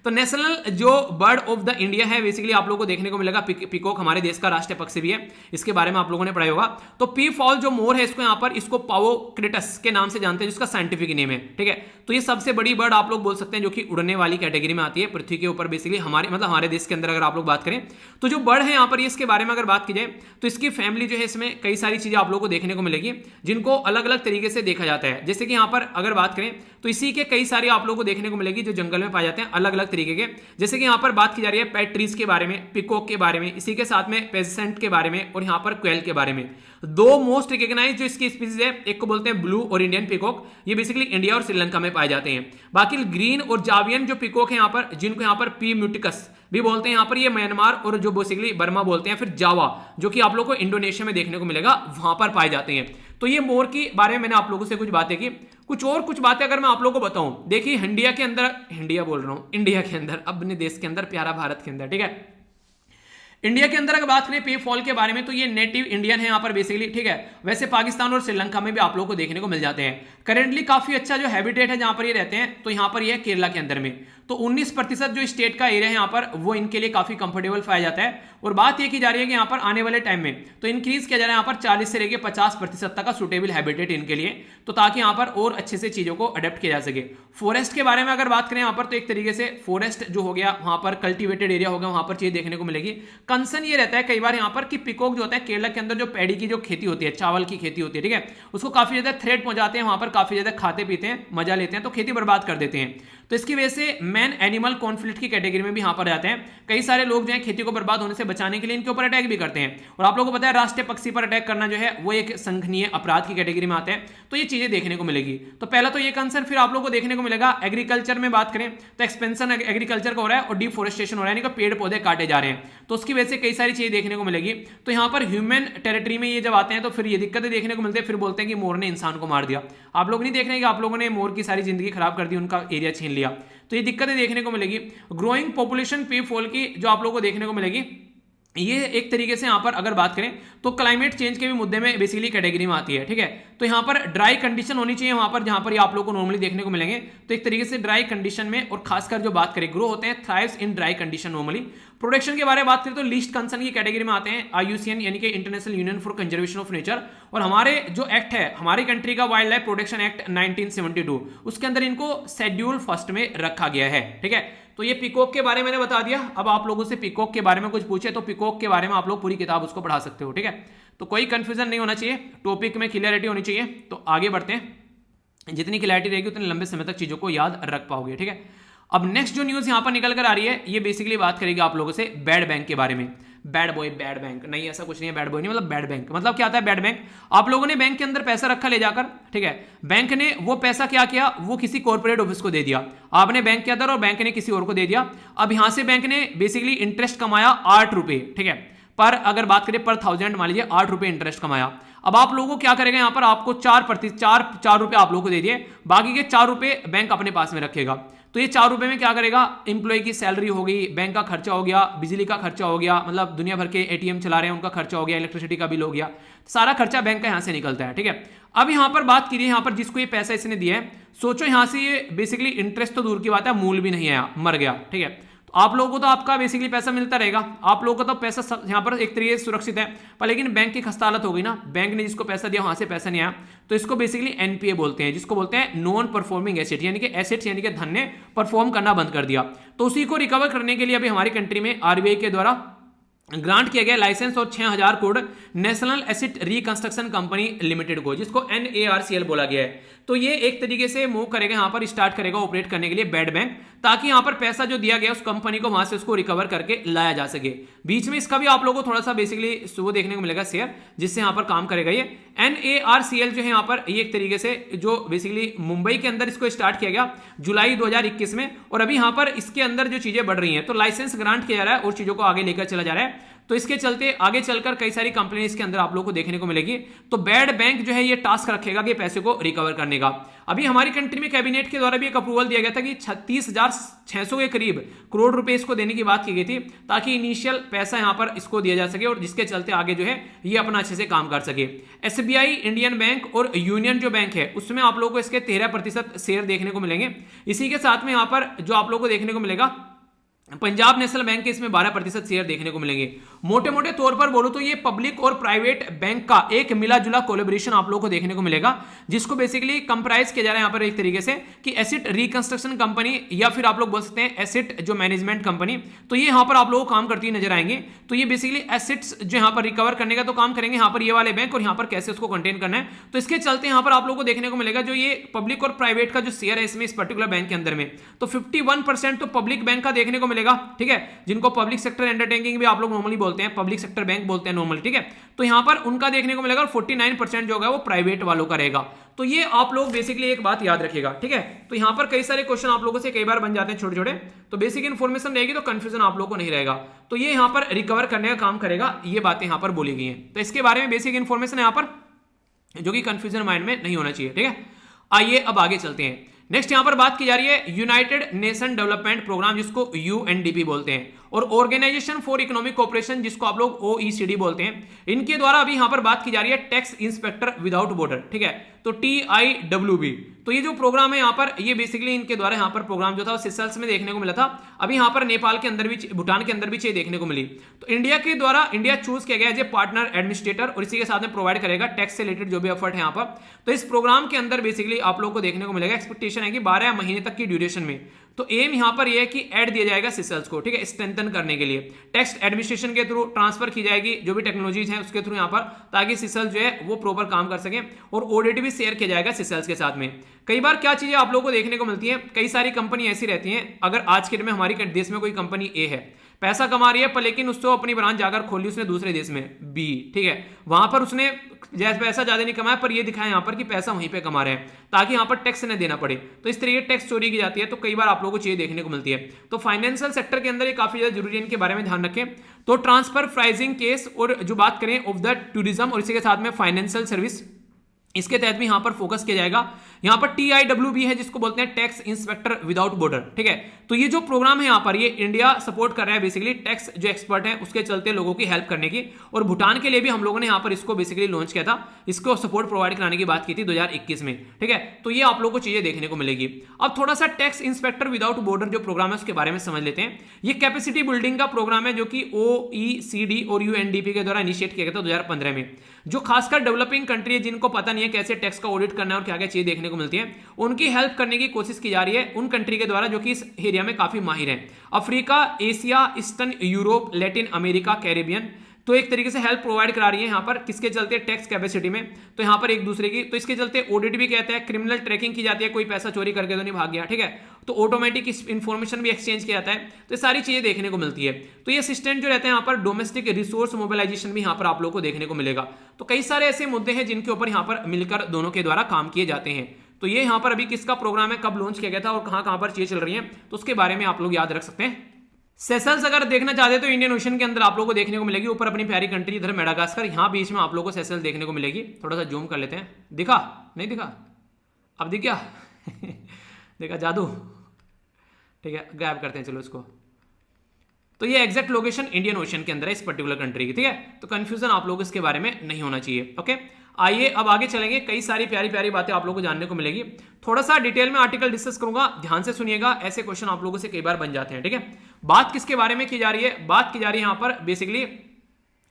तो नेशनल जो बर्ड ऑफ द इंडिया है बेसिकली आप लोगों को देखने को मिलेगा, पिकॉक हमारे देश का राष्ट्रीय पक्षी भी है, इसके बारे में आप लोगों ने पढ़ा होगा। तो पी फॉल जो मोर है इसको यहाँ पर इसको पावोक्रेटस के नाम से जानते हैं, जिसका साइंटिफिक नेम है, ठीक है। तो ये सबसे बड़ी बर्ड आप लोग बोल सकते हैं जो कि उड़ने वाली कैटेगरी में आती है पृथ्वी के ऊपर बेसिकली, हमारे मतलब हमारे देश के अंदर अगर आप लोग बात करें तो जो बर्ड है यहाँ पर इसके बारे में अगर बात की जाए तो इसकी फैमिली जो है इसमें कई सारी चीजें आप लोगों को देखने को मिलेगी जिनको अलग अलग तरीके से देखा जाता है। जैसे कि यहां पर अगर बात करें तो इसी के कई सारे आप लोगों को देखने को मिलेगी जो जंगल में पाए जाते हैं अलग अलग तरीके के। जैसे कि यहां पर बात की जा रही है पैट ट्रीज के बारे में, पिकॉक के बारे में, इसी के साथ में पेजेंट के बारे में और यहां पर क्वेल के बारे में। दो मोस्ट रिकॉग्नाइज्ड जो इसकी स्पीसीज है, एक को बोलते हैं ब्लू और इंडियन पिकॉक, ये बेसिकली इंडिया और श्रीलंका में पाए जाते हैं। बाकी ग्रीन और जावियन जो पिकॉक है यहां पर, जिनको यहां पर पी म्यूटिकस भी बोलते हैं, यहां पर ये म्यांमार और जो बेसिकली बर्मा बोलते हैं, फिर जावा जो कि आप लोगों को इंडोनेशिया में देखने को मिलेगा, वहां पर पाए जाते हैं। तो ये मोर की बारे में मैंने आप लोगों से कुछ बातें की। कुछ बातें अगर मैं आप लोगों को बताऊं, देखिए इंडिया के अंदर, इंडिया बोल रहा हूं, इंडिया के अंदर, अपने देश के अंदर, प्यारा भारत के अंदर, ठीक है। इंडिया के अंदर अगर बात करें पे फॉल के बारे में तो ये नेटिव इंडियन है यहाँ पर बेसिकली, ठीक है। वैसे पाकिस्तान और श्रीलंका में भी आप लोगों को देखने को मिल जाते हैं। करेंटली काफी अच्छा जो हैबिटेट है जहां पर ये रहते हैं, तो यहाँ पर ये है केरला के अंदर में। तो 19% जो स्टेट का एरिया है यहाँ पर वो इनके लिए काफी कंफर्टेबल पाया जाता है। और बात ये की जा रही है कि यहाँ पर आने वाले टाइम में तो इंक्रीज किया जा रहा है यहाँ पर 40 से लेकर 50% तक का सुटेबल हैबिटेट इनके लिए, तो ताकि यहाँ पर और अच्छे से चीजों को अडेप्ट किया जा सके। फॉरेस्ट के बारे में अगर बात करें यहाँ पर तो एक तरीके से फॉरेस्ट जो हो गया वहां पर कल्टिवेटेड एरिया हो गया, वहां पर चीज देखने को मिलेगी। कंसर्न ये रहता है कई बार यहाँ पर कि पिकॉक जो होता है केरला के अंदर जो पैडी की जो खेती होती है, चावल की खेती होती है, ठीक है, उसको काफी ज्यादा थ्रेट पहुंचाते हैं, वहां पर काफी ज्यादा खाते पीते हैं, मजा लेते हैं, तो खेती बर्बाद कर देते हैं। तो इसकी वजह से मैन एनिमल कॉन्फ्लिक्ट की कैटेगरी में भी यहां पर जाते हैं। कई सारे लोग जो है खेती को बर्बाद होने से बचाने के लिए इनके ऊपर अटैक भी करते हैं। और आप लोगों को पता है राष्ट्रीय पक्षी पर अटैक करना जो है वो एक संघनीय अपराध की कैटेगरी में आते हैं। तो ये चीजें देखने को मिलेगी। तो पहला तो ये कंसर्न, फिर आप लोगों को देखने को मिलेगा एग्रीकल्चर में बात करें तो एक्सपेंशन एग्रीकल्चर का हो रहा है और डिफोरेस्टेशन हो रहा है, यानी कि पेड़ पौधे काटे जा रहे हैं, तो उसकी वजह से कई सारी चीजें देखने को मिलेगी। तो यहाँ पर ह्यूमन टेरिटरी में ये जब आते हैं तो फिर ये दिक्कतें देखने को मिलती है, फिर बोलते हैं कि मोर ने इंसान को मार दिया। आप लोग नहीं देख रहे हैं कि आप लोगों ने मोर की सारी जिंदगी खराब कर दी, उनका एरिया छीन लिया, तो ये दिक्कतें देखने को मिलेगी। ग्रोइंग पॉपुलेशन पे फॉल की जो आप लोगों को देखने को मिलेगी, ये एक तरीके से यहाँ पर अगर बात करें तो क्लाइमेट चेंज के भी मुद्दे में बेसिकली कैटेगरी में आती है, ठीक है। तो यहाँ पर ड्राई कंडीशन होनी चाहिए वहां पर जहां पर ये आप लोगों को नॉर्मली देखने को मिलेंगे, तो एक तरीके से ड्राई कंडीशन में, और खासकर जो बात करें ग्रो होते हैं thrives in dry condition normally. Protection के बारे में बात करें तो लीस्ट कंसर्न की कैटेगरी में आते हैं IUCN यानी कि international union for conservation of nature. और हमारे जो एक्ट है हमारी कंट्री का वाइल्ड लाइफ प्रोटेक्शन एक्ट 1972, उसके अंदर इनको शेड्यूल फर्स्ट में रखा गया है, ठीक है। तो ये पीकॉक के बारे में मैंने बता दिया। अब आप लोगों से पीकॉक के बारे में कुछ पूछे तो पीकॉक के बारे में आप लोग पूरी किताब उसको पढ़ा सकते हो, ठीक है। तो कोई कंफ्यूजन नहीं होना चाहिए, टॉपिक में क्लियरिटी होनी चाहिए। तो आगे बढ़ते हैं, जितनी क्लैरिटी रहेगी उतने लंबे समय तक चीजों को याद रख पाओगे, ठीक है। अब नेक्स्ट जो न्यूज यहां पर निकल कर आ रही है, ये बेसिकली बात करेगी आप लोगों से बैड बैंक के बारे में। बैड बॉय बैड बैंक नहीं, ऐसा कुछ नहीं है, बैड बॉय नहीं मतलब बैड बैंक। मतलब क्या आता है बैड बैंक? आप लोगों ने बैंक के अंदर पैसा रखा ले जाकर, ठीक है, बैंक ने वो पैसा क्या किया, वो किसी कॉर्पोरेट ऑफिस को दे दिया। आपने बैंक के अंदर और बैंक ने किसी और को दे दिया। अब यहां से बैंक ने बेसिकली इंटरेस्ट कमाया 8 रुपए, ठीक है, पर अगर बात करें पर 1000 मान लीजिए 8 रुपए इंटरेस्ट कमाया। अब आप लोगों को क्या करेगा, यहां पर आपको 4 रुपए आप लोगों को दे दिए, बाकी के 4 रुपए बैंक अपने पास में रखेगा। तो ये 4 रुपए में क्या करेगा, इंप्लॉय की सैलरी हो गई, बैंक का खर्चा हो गया, बिजली का खर्चा हो गया, मतलब दुनिया भर के एटीएम चला रहे हैं उनका खर्चा हो गया, इलेक्ट्रिसिटी का बिल हो गया, सारा खर्चा बैंक का यहां से निकलता है, ठीक है। अब यहां पर बात कीजिए, यहां पर जिसको ये पैसा इसने दिया है, सोचो यहां से ये बेसिकली इंटरेस्ट तो दूर की बात है, मूल भी नहीं आया, मर गया, ठीक है। तो आप लोगों को तो आपका बेसिकली पैसा मिलता रहेगा, आप लोगों का तो पैसा यहां पर एक तरीके से सुरक्षित है, पर लेकिन बैंक की खस्ता हालत हो गई ना, बैंक ने जिसको पैसा दिया वहां से पैसा नहीं आया, तो इसको बेसिकली एनपीए बोलते हैं, जिसको बोलते हैं नॉन परफॉर्मिंग एसेट, यानी कि एसेट्स यानी कि धन ने परफॉर्म करना बंद कर दिया। तो उसी को रिकवर करने के लिए अभी हमारी कंट्री में आरबीआई के द्वारा ग्रांट किया गया लाइसेंस और 6000 crore national asset reconstruction company limited को, जिसको NARCL बोला गया है। तो ये एक तरीके से मूव करेगा, यहां पर स्टार्ट करेगा ऑपरेट करने के लिए बैड बैंक, ताकि यहां पर पैसा जो दिया गया उस कंपनी को वहां से उसको रिकवर करके लाया जा सके। बीच में इसका भी आप लोगों को थोड़ा सा बेसिकली वो देखने को मिलेगा शेयर, जिससे यहां पर काम करेगा ये NARCL जो है यहां पर, ये एक तरीके से जो बेसिकली मुंबई के अंदर इसको स्टार्ट किया गया जुलाई 2021 में, और अभी यहां पर इसके अंदर जो चीजें बढ़ रही हैं, तो लाइसेंस ग्रांट किया जा रहा है और चीजों को आगे लेकर चला जा रहा है। तो इसके चलते आगे चलकर कई सारी कंपनी इसके अंदर आप लोगों को देखने को मिलेगी। तो बैड बैंक जो है ये टास्क रखेगा कि पैसे को रिकवर करने का। अभी हमारी कंट्री में कैबिनेट के द्वारा भी एक अप्रूवल दिया गया था कि 36,600 के करीब करोड़ रुपए इसको देने की बात की गई थी, ताकि इनिशियल पैसा यहां पर इसको दिया जा सके और जिसके चलते आगे जो है ये अपना अच्छे से काम कर सके। SBI, इंडियन बैंक और यूनियन जो बैंक है उसमें आप लोगों को इसके 13% शेयर देखने को मिलेंगे। इसी के साथ में यहां पर जो आप लोगों को देखने को मिलेगा, पंजाब नेशनल बैंक के इसमें 12% शेयर देखने को मिलेंगे। मोटे मोटे तौर पर बोलो तो ये पब्लिक और प्राइवेट बैंक का एक मिला जुला कोलैबोरेशन आप लोगों को देखने को मिलेगा, जिसको बेसिकली कंप्राइज किया जा रहा है यहाँ पर एक तरीके से कि एसेट रिकंस्ट्रक्शन कंपनी, या फिर आप लोग बोल सकते हैं एसेट जो मैनेजमेंट कंपनी। तो ये यहाँ पर आप लोगों को काम करती नजर आएंगे। तो ये बेसिकली एसेट्स जो यहाँ पर रिकवर करने का तो काम करेंगे यहाँ पर ये वाले बैंक, और यहाँ पर कैसे उसको कंटेन करना है। तो इसके चलते यहाँ पर आप लोगों को देखने को मिलेगा जो ये पब्लिक और प्राइवेट का जो शेयर है इसमें इस पर्टिकुलर बैंक के अंदर में, तो 51% तो पब्लिक बैंक का देखने को मिलेगा, ठीक है, जिनको पब्लिक सेक्टर अंडरटेकिंग भी आप लोग नॉर्मली बोलते हैं, पब्लिक सेक्टर बैंक बोलते हैं नॉर्मली, ठीक है। तो यहां पर उनका देखने को मिलेगा, और 49% जो होगा वो प्राइवेट वालों का रहेगा। तो ये आप लोग बेसिकली एक बात याद रखिएगा, ठीक है। तो यहां पर कई सारे क्वेश्चन आप लोगों से कई बार बन जाते हैं छोटे छोटे, तो बेसिक इन्फॉर्मेशन रहेगी तो कंफ्यूजन आप लोगों को नहीं रहेगा। तो ये यहां पर रिकवर करने का काम करेगा, ये बातें यहां पर बोली गई हैं। तो इसके बारे में बेसिक इन्फॉर्मेशन यहां पर जो कि कंफ्यूजन माइंड में नहीं होना चाहिए, ठीक है। आइए अब आगे चलते हैं। नेक्स्ट यहां पर बात की जा रही है यूनाइटेड नेशन डेवलपमेंट प्रोग्राम, जिसको UNDP बोलते हैं, और ऑर्गेनाइजेशन फॉर इकोनॉमिक कोऑपरेशन, जिसको आप लोग OECD बोलते हैं। इनके द्वारा अभी यहां पर बात की जा रही है टैक्स इंस्पेक्टर विदाउट बॉर्डर, ठीक है, तो TIWB। तो ये जो प्रोग्राम है यहाँ पर, ये बेसिकली इनके द्वारा यहाँ पर प्रोग्राम जो था वो सिसेल्स में देखने को मिला था, अभी यहाँ पर नेपाल के अंदर भी, भूटान के अंदर भी चीज देखने को मिली। तो इंडिया के द्वारा इंडिया चूज किया गया एज ए पार्टनर एडमिनिस्ट्रेटर, और इसी के साथ में प्रोवाइड करेगा टैक्स से रिलेटेड जो भी एफर्ट है यहाँ पर। तो इस प्रोग्राम के अंदर बेसिकली आप लोग को देखने को मिलेगा, एक्सपेक्टेशन है कि 12 महीने तक की ड्यूरेशन में। तो एम यहां पर यह है कि ऐड दिया जाएगा सिसेल्स को, ठीक है, स्ट्रेंथन करने के लिए। टैक्स एडमिनिस्ट्रेशन के थ्रू ट्रांसफर की जाएगी जो भी टेक्नोलॉजीज हैं उसके थ्रू यहां पर, ताकि सिसेल्स जो है वो प्रॉपर काम कर सके, और ऑडिट भी शेयर किया जाएगा सिसेल्स के साथ में। कई बार क्या चीजें आप लोगों को देखने को मिलती हैं, कई सारी कंपनी ऐसी रहती हैं, अगर आज के दिन में हमारी देश में कोई कंपनी ए है, पैसा कमा रही है, पर लेकिन उसको अपनी ब्रांच जाकर खोली उसने दूसरे देश में बी, ठीक है, वहां पर उसने जैसे पैसा ज्यादा नहीं कमाया, पर ये दिखाया यहाँ पर कि पैसा वहीं पे कमा रहे हैं, ताकि यहाँ पर टैक्स न देना पड़े। तो इस तरीके टैक्स चोरी की जाती है, तो कई बार आप लोगों को चीजें देखने को मिलती है। तो फाइनेंशियल सेक्टर के अंदर ये काफी ज्यादा जरूरी है, इनके बारे में ध्यान रखें। तो ट्रांसफर प्राइसिंग केस, और जो बात करें ऑफ द टूरिज्म, और इसी के साथ में फाइनेंशियल सर्विस, इसके तहत भी यहां पर फोकस किया जाएगा। यहां पर TIWB है, जिसको बोलते हैं टैक्स इंस्पेक्टर विदाउट बॉर्डर, ठीक है। तो ये जो प्रोग्राम है यहां पर, ये इंडिया सपोर्ट कर रहा है बेसिकली टैक्स जो एक्सपर्ट है उसके चलते लोगों की हेल्प करने की, और भूटान के लिए भी हम लोगों ने यहां पर इसको बेसिकली लॉन्च किया था, इसको सपोर्ट प्रोवाइड कराने की बात की थी 2021 में, ठीक है। तो ये आप लोगों को चीजें देखने को मिलेगी। अब थोड़ा सा टैक्स इंस्पेक्टर विदाउट बॉर्डर जो प्रोग्राम है उसके बारे में समझ लेते हैं। ये कैपेसिटी बिल्डिंग का प्रोग्राम है, जो कि OECD और UNDP के द्वारा इनिशिएट किया गया था 2015 में। जो खासकर डेवलपिंग कंट्री है, जिनको पता नहीं है है कैसे टैक्स का ऑडिट करना है और क्या क्या चीज़ें देखने को मिलती है, उनकी हेल्प करने की कोशिश की जा रही है उन कंट्री के द्वारा जो कि इस एरिया में काफ़ी माहिर हैं। Africa, Asia, eastern Europe, Latin America, Caribbean, तो एक तरीके से हेल्प प्रोवाइड करा रही है यहाँ पर, किसके चलते, टैक्स कैपेसिटी में। तो यहाँ पर एक दूसरे की, तो इसके चलते ऑडिट भी कहते हैं, क्रिमिनल ट्रैकिंग की जाती है, कोई पैसा चोरी करके तो नहीं भाग गया, ठीक है, तो ऑटोमेटिक इन्फॉर्मेशन भी एक्सचेंज किया जाता है। तो ये सारी चीजें देखने को मिलती है। तो ये असिस्टेंट जो रहते हैं यहाँ पर, डोमेस्टिक रिसोर्स मोबिलाइजेशन भी यहाँ पर आप लोग को देखने को मिलेगा। तो कई सारे ऐसे मुद्दे हैं जिनके ऊपर यहाँ पर मिलकर दोनों के द्वारा काम किए जाते हैं। तो ये यहाँ पर अभी किसका प्रोग्राम है, कब लॉन्च किया गया था और कहाँ कहाँ पर चीजें चल रही हैं, तो उसके बारे में आप लोग याद रख सकते हैं। सेशल्स अगर देखना चाहते हैं तो इंडियन ओशन के अंदर आप लोगों को देखने को मिलेगी, ऊपर अपनी प्यारी कंट्री इधर मेडागास्कर, यहाँ बीच में आप लोगों को सेशल्स देखने को मिलेगी। थोड़ा सा जूम कर लेते हैं, दिखा नहीं दिखा, अब दिख गया देखा जादू, ठीक है, गायब करते हैं चलो इसको। तो ये एग्जैक्ट लोकेशन इंडियन ओशन के अंदर है इस पर्टिकुलर कंट्री की, ठीक है, तो कंफ्यूजन आप लोग इसके बारे में नहीं होना चाहिए। ओके, आइए अब आगे चलेंगे, कई सारी प्यारी प्यारी बातें आप लोगों को जानने को मिलेगी। थोड़ा सा डिटेल में आर्टिकल डिस्कस करूंगा, ध्यान से सुनिएगा, ऐसे क्वेश्चन आप लोगों से कई बार बन जाते हैं, ठीक है। बात किसके बारे में की जा रही है, बात की जा रही है यहाँ पर बेसिकली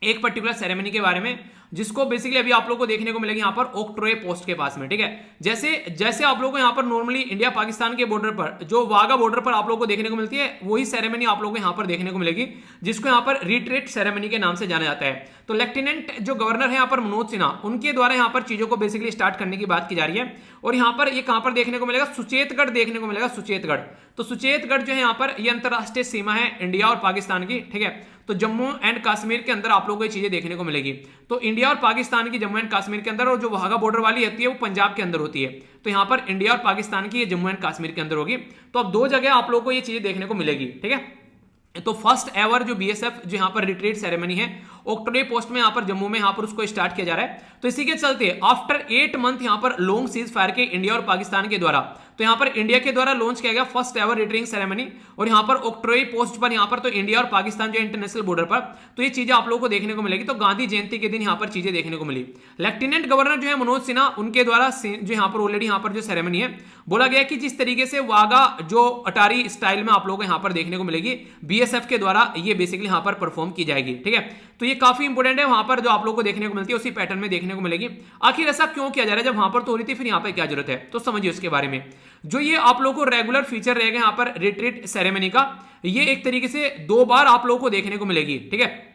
एक पर्टिकुलर सेरेमनी के बारे में, जिसको बेसिकली अभी आप लोगों को देखने को मिलेगी यहाँ पर ओक्ट्रोय पोस्ट के पास में, ठीक है। जैसे आप लोगों को यहाँ पर नॉर्मली इंडिया पाकिस्तान के बॉर्डर पर, जो वाघा बॉर्डर पर आप लोगों को देखने को मिलती है, वही सेरेमनी आप लोगों को यहाँ पर देखने को मिलेगी, जिसको यहाँ पर रिट्रीट सेरेमनी के नाम से जाना जाता है। तो लेफ्टिनेंट जो गवर्नर है यहाँ पर मनोज सिन्हा, उनके द्वारा यहाँ पर चीजों को बेसिकली स्टार्ट करने की बात की जा रही है। और यहाँ पर ये कहां पर देखने को मिलेगा, सुचेतगढ़ देखने को मिलेगा, सुचेतगढ़। तो सुचेतगढ़ जो है यहाँ पर ये अंतरराष्ट्रीय सीमा है इंडिया और पाकिस्तान की, ठीक है। तो जम्मू एंड कश्मीर के अंदर आप लोगों को ये चीजें देखने को मिलेगी। तो इंडिया और पाकिस्तान की जम्मू एंड कश्मीर के अंदर, और जो वाघा बॉर्डर वाली होती है वो पंजाब के अंदर होती है। तो यहाँ पर इंडिया और पाकिस्तान की ये जम्मू एंड कश्मीर के अंदर होगी। तो अब दो जगह आप लोगों को ये चीजें देखने को मिलेगी, ठीक है। तो फर्स्ट एवर जो बीएसएफ जो यहाँ पर रिट्रीट सेरेमनी है ओक्ट्रोय पोस्ट में, यहाँ पर जम्मू में, यहाँ पर उसको स्टार्ट किया जा रहा है। तो इसी के चलते आफ्टर 8 मंथ यहाँ पर लॉन्ग सीज फायर के इंडिया और पाकिस्तान के द्वारा, तो यहाँ पर इंडिया के द्वारा लॉन्च किया गया फर्स्ट एवर रिट्रीटिंग सेरेमनी। और यहाँ पर ओक्ट्रोय पोस्ट पर यहाँ पर तो इंडिया और पाकिस्तान जो इंटरनेशनल बॉर्डर पर, तो ये चीजें आप लोगों को देखने को मिलेगी। तो गांधी जयंती के दिन यहाँ पर चीजें देखने को मिली। लेफ्टिनेंट गवर्नर जो है मनोज सिन्हा, उनके द्वारा जो यहाँ पर ऑलरेडी यहाँ पर जो सेरेमनी है, बोला गया कि जिस तरीके से वाघा जो अटारी स्टाइल में आप लोगों को यहाँ पर देखने को मिलेगी, बीएसएफ के द्वारा ये बेसिकली यहाँ पर परफॉर्म की जाएगी, ठीक है। तो ये काफी इंपोर्टेंट है, वहां पर जो आप लोगों को देखने को मिलती है उसी पैटर्न में देखने को मिलेगी। आखिर ऐसा क्यों किया जा रहा है, जब वहां पर तो हो रही थी, फिर यहाँ पर क्या जरूरत है, तो समझिए उसके बारे में। जो ये आप लोगों को रेगुलर फीचर रहेगा यहाँ पर रिट्रीट सेरेमनी का, ये एक तरीके से 2 बार आप लोगों को देखने को मिलेगी, ठीक है,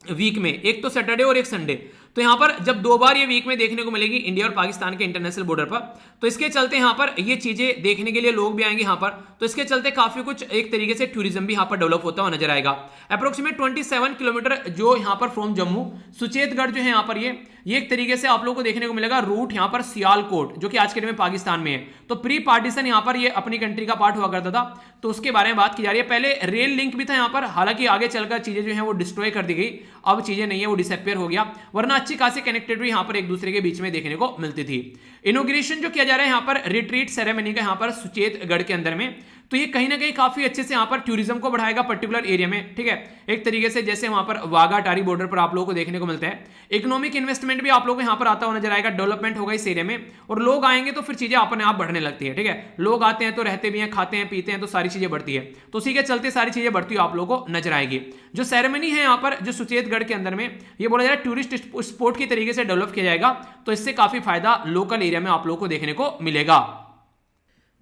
वीक में, एक तो सैटरडे और एक संडे। तो यहां पर जब 2 बार ये वीक में देखने को मिलेगी इंडिया और पाकिस्तान के इंटरनेशनल बॉर्डर पर, तो इसके चलते यहां पर ये चीजें देखने के लिए लोग भी आएंगे यहां पर। तो इसके चलते काफी कुछ एक तरीके से टूरिज्म भी यहां पर डेवलप होता हुआ नजर आएगा। अप्रोक्सीमेट 27 किलोमीटर जो यहां पर फ्रॉम जम्मू, सुचेतगढ़ जो है यहां पर ये एक तरीके से आप लोगों को देखने को मिलेगा रूट यहां पर सियालकोट, जो कि आज के दिन में पाकिस्तान में है। तो प्री पार्टीशन यहां पर ये अपनी कंट्री का पार्ट हुआ करता था, तो उसके बारे में बात की जा रही है। पहले रेल लिंक भी था यहां पर, हालांकि आगे चलकर चीजें जो है वो डिस्ट्रॉय कर दी गई, अब चीजें नहीं है, वो डिसअपियर हो गया, वरना अच्छी खासी कनेक्टिविटी यहां पर एक दूसरे के बीच में देखने को मिलती थी। इनॉग्रेशन जो किया जा रहा है यहां पर रिट्रीट सेरेमनी का यहां पर सुचेतगढ़ के अंदर में, तो ये कहीं ना कहीं काफी अच्छे से यहाँ पर टूरिज्म को बढ़ाएगा पर्टिकुलर एरिया में, ठीक है। एक तरीके से जैसे वहां पर वाघा अटारी बॉर्डर पर आप लोगों को देखने को मिलता है, इकोनॉमिक इन्वेस्टमेंट भी आप लोगों को यहाँ पर आता हुआ नजर आएगा, डेवलपमेंट होगा इस एरिया में, और लोग आएंगे तो फिर चीजें अपने आप बढ़ने लगती है, ठीक है। लोग आते हैं तो रहते भी हैं, खाते हैं, पीते हैं, तो सारी चीजें बढ़ती है। तो उसी के चलते सारी चीजें बढ़ती हुई आप लोगों को नजर आएगी। जो सेरेमनी है यहाँ पर जो सुचेतगढ़ के अंदर में, ये बोला जा रहा है टूरिस्ट स्पॉट की तरीके से डेवलप किया जाएगा, तो इससे काफी फायदा लोकल एरिया में आप लोगों को देखने को मिलेगा।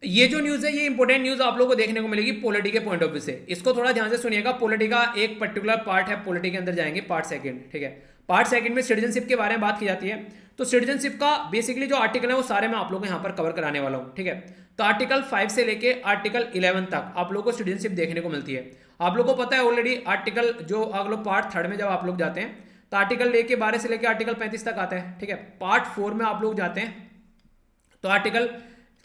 ये जो न्यूज है ये इंपॉर्टेंट न्यूज आप लोगों को देखने को मिलेगी पॉलिटी के पॉइंट ऑफ व्यू से, इसको थोड़ा ध्यान से सुनिएगा। पॉलिटी का एक पर्टिकुलर पार्ट है, पॉलिटी के अंदर जाएंगे पार्ट सेकंड, ठीक है। पार्ट सेकंड में सिटीजनशिप के बारे में बात की जाती है। तो सिटीजनशिप का बेसिकली जो आर्टिकल है वो सारे मैं आप लोगों को यहाँ पर कवर कराने वाला हूँ, ठीक है। तो आर्टिकल 5 से लेके आर्टिकल 11 तक आप लोगों को सिटीजनशिप देखने को मिलती है। आप लोगों को पता है ऑलरेडी आर्टिकल जो आप लोग पार्ट 3 में जब आप लोग जाते हैं, तो आर्टिकल 12 से लेकर आर्टिकल 35 तक आता है, ठीक है। पार्ट 4 में आप लोग जाते हैं तो आर्टिकल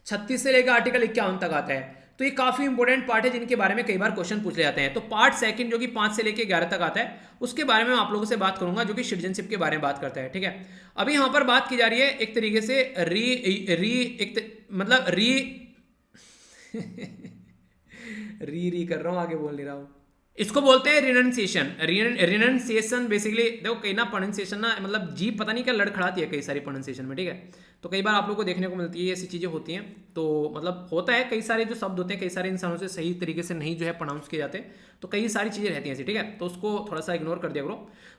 36 से लेकर आर्टिकल 51 तक आता है। तो ये काफी इंपॉर्टेंट पार्ट है जिनके बारे में कई बार क्वेश्चन पूछ ले जाते हैं। तो पार्ट सेकंड जो कि 5 से लेकर 11 तक आता है, उसके बारे में आप लोगों से बात करूंगा, जो कि सिटीजनशिप के बारे में बात करता है, ठीक है। अभी यहां पर बात की जा रही है एक तरीके से री कर रहा हूं, आगे बोल नहीं रहा हूं। इसको बोलते हैं रिनंसिएशन। रिनंसिएशन बेसिकली देखो कई ना प्रोनाउंसिएशन ना, मतलब जी पता नहीं क्या लड़खड़ाती है कई सारी प्रोनाउंसिएशन में, ठीक है। तो कई बार आप लोग को देखने को मिलती है ऐसी चीजें होती हैं, तो मतलब होता है कई सारे जो शब्द होते हैं कई सारे इंसानों से सही तरीके से नहीं जो है प्रोनाउंस किए जाते, तो कई सारी चीजें रहती हैं ऐसी, ठीक है। तो उसको थोड़ा सा इग्नोर कर दिया करो।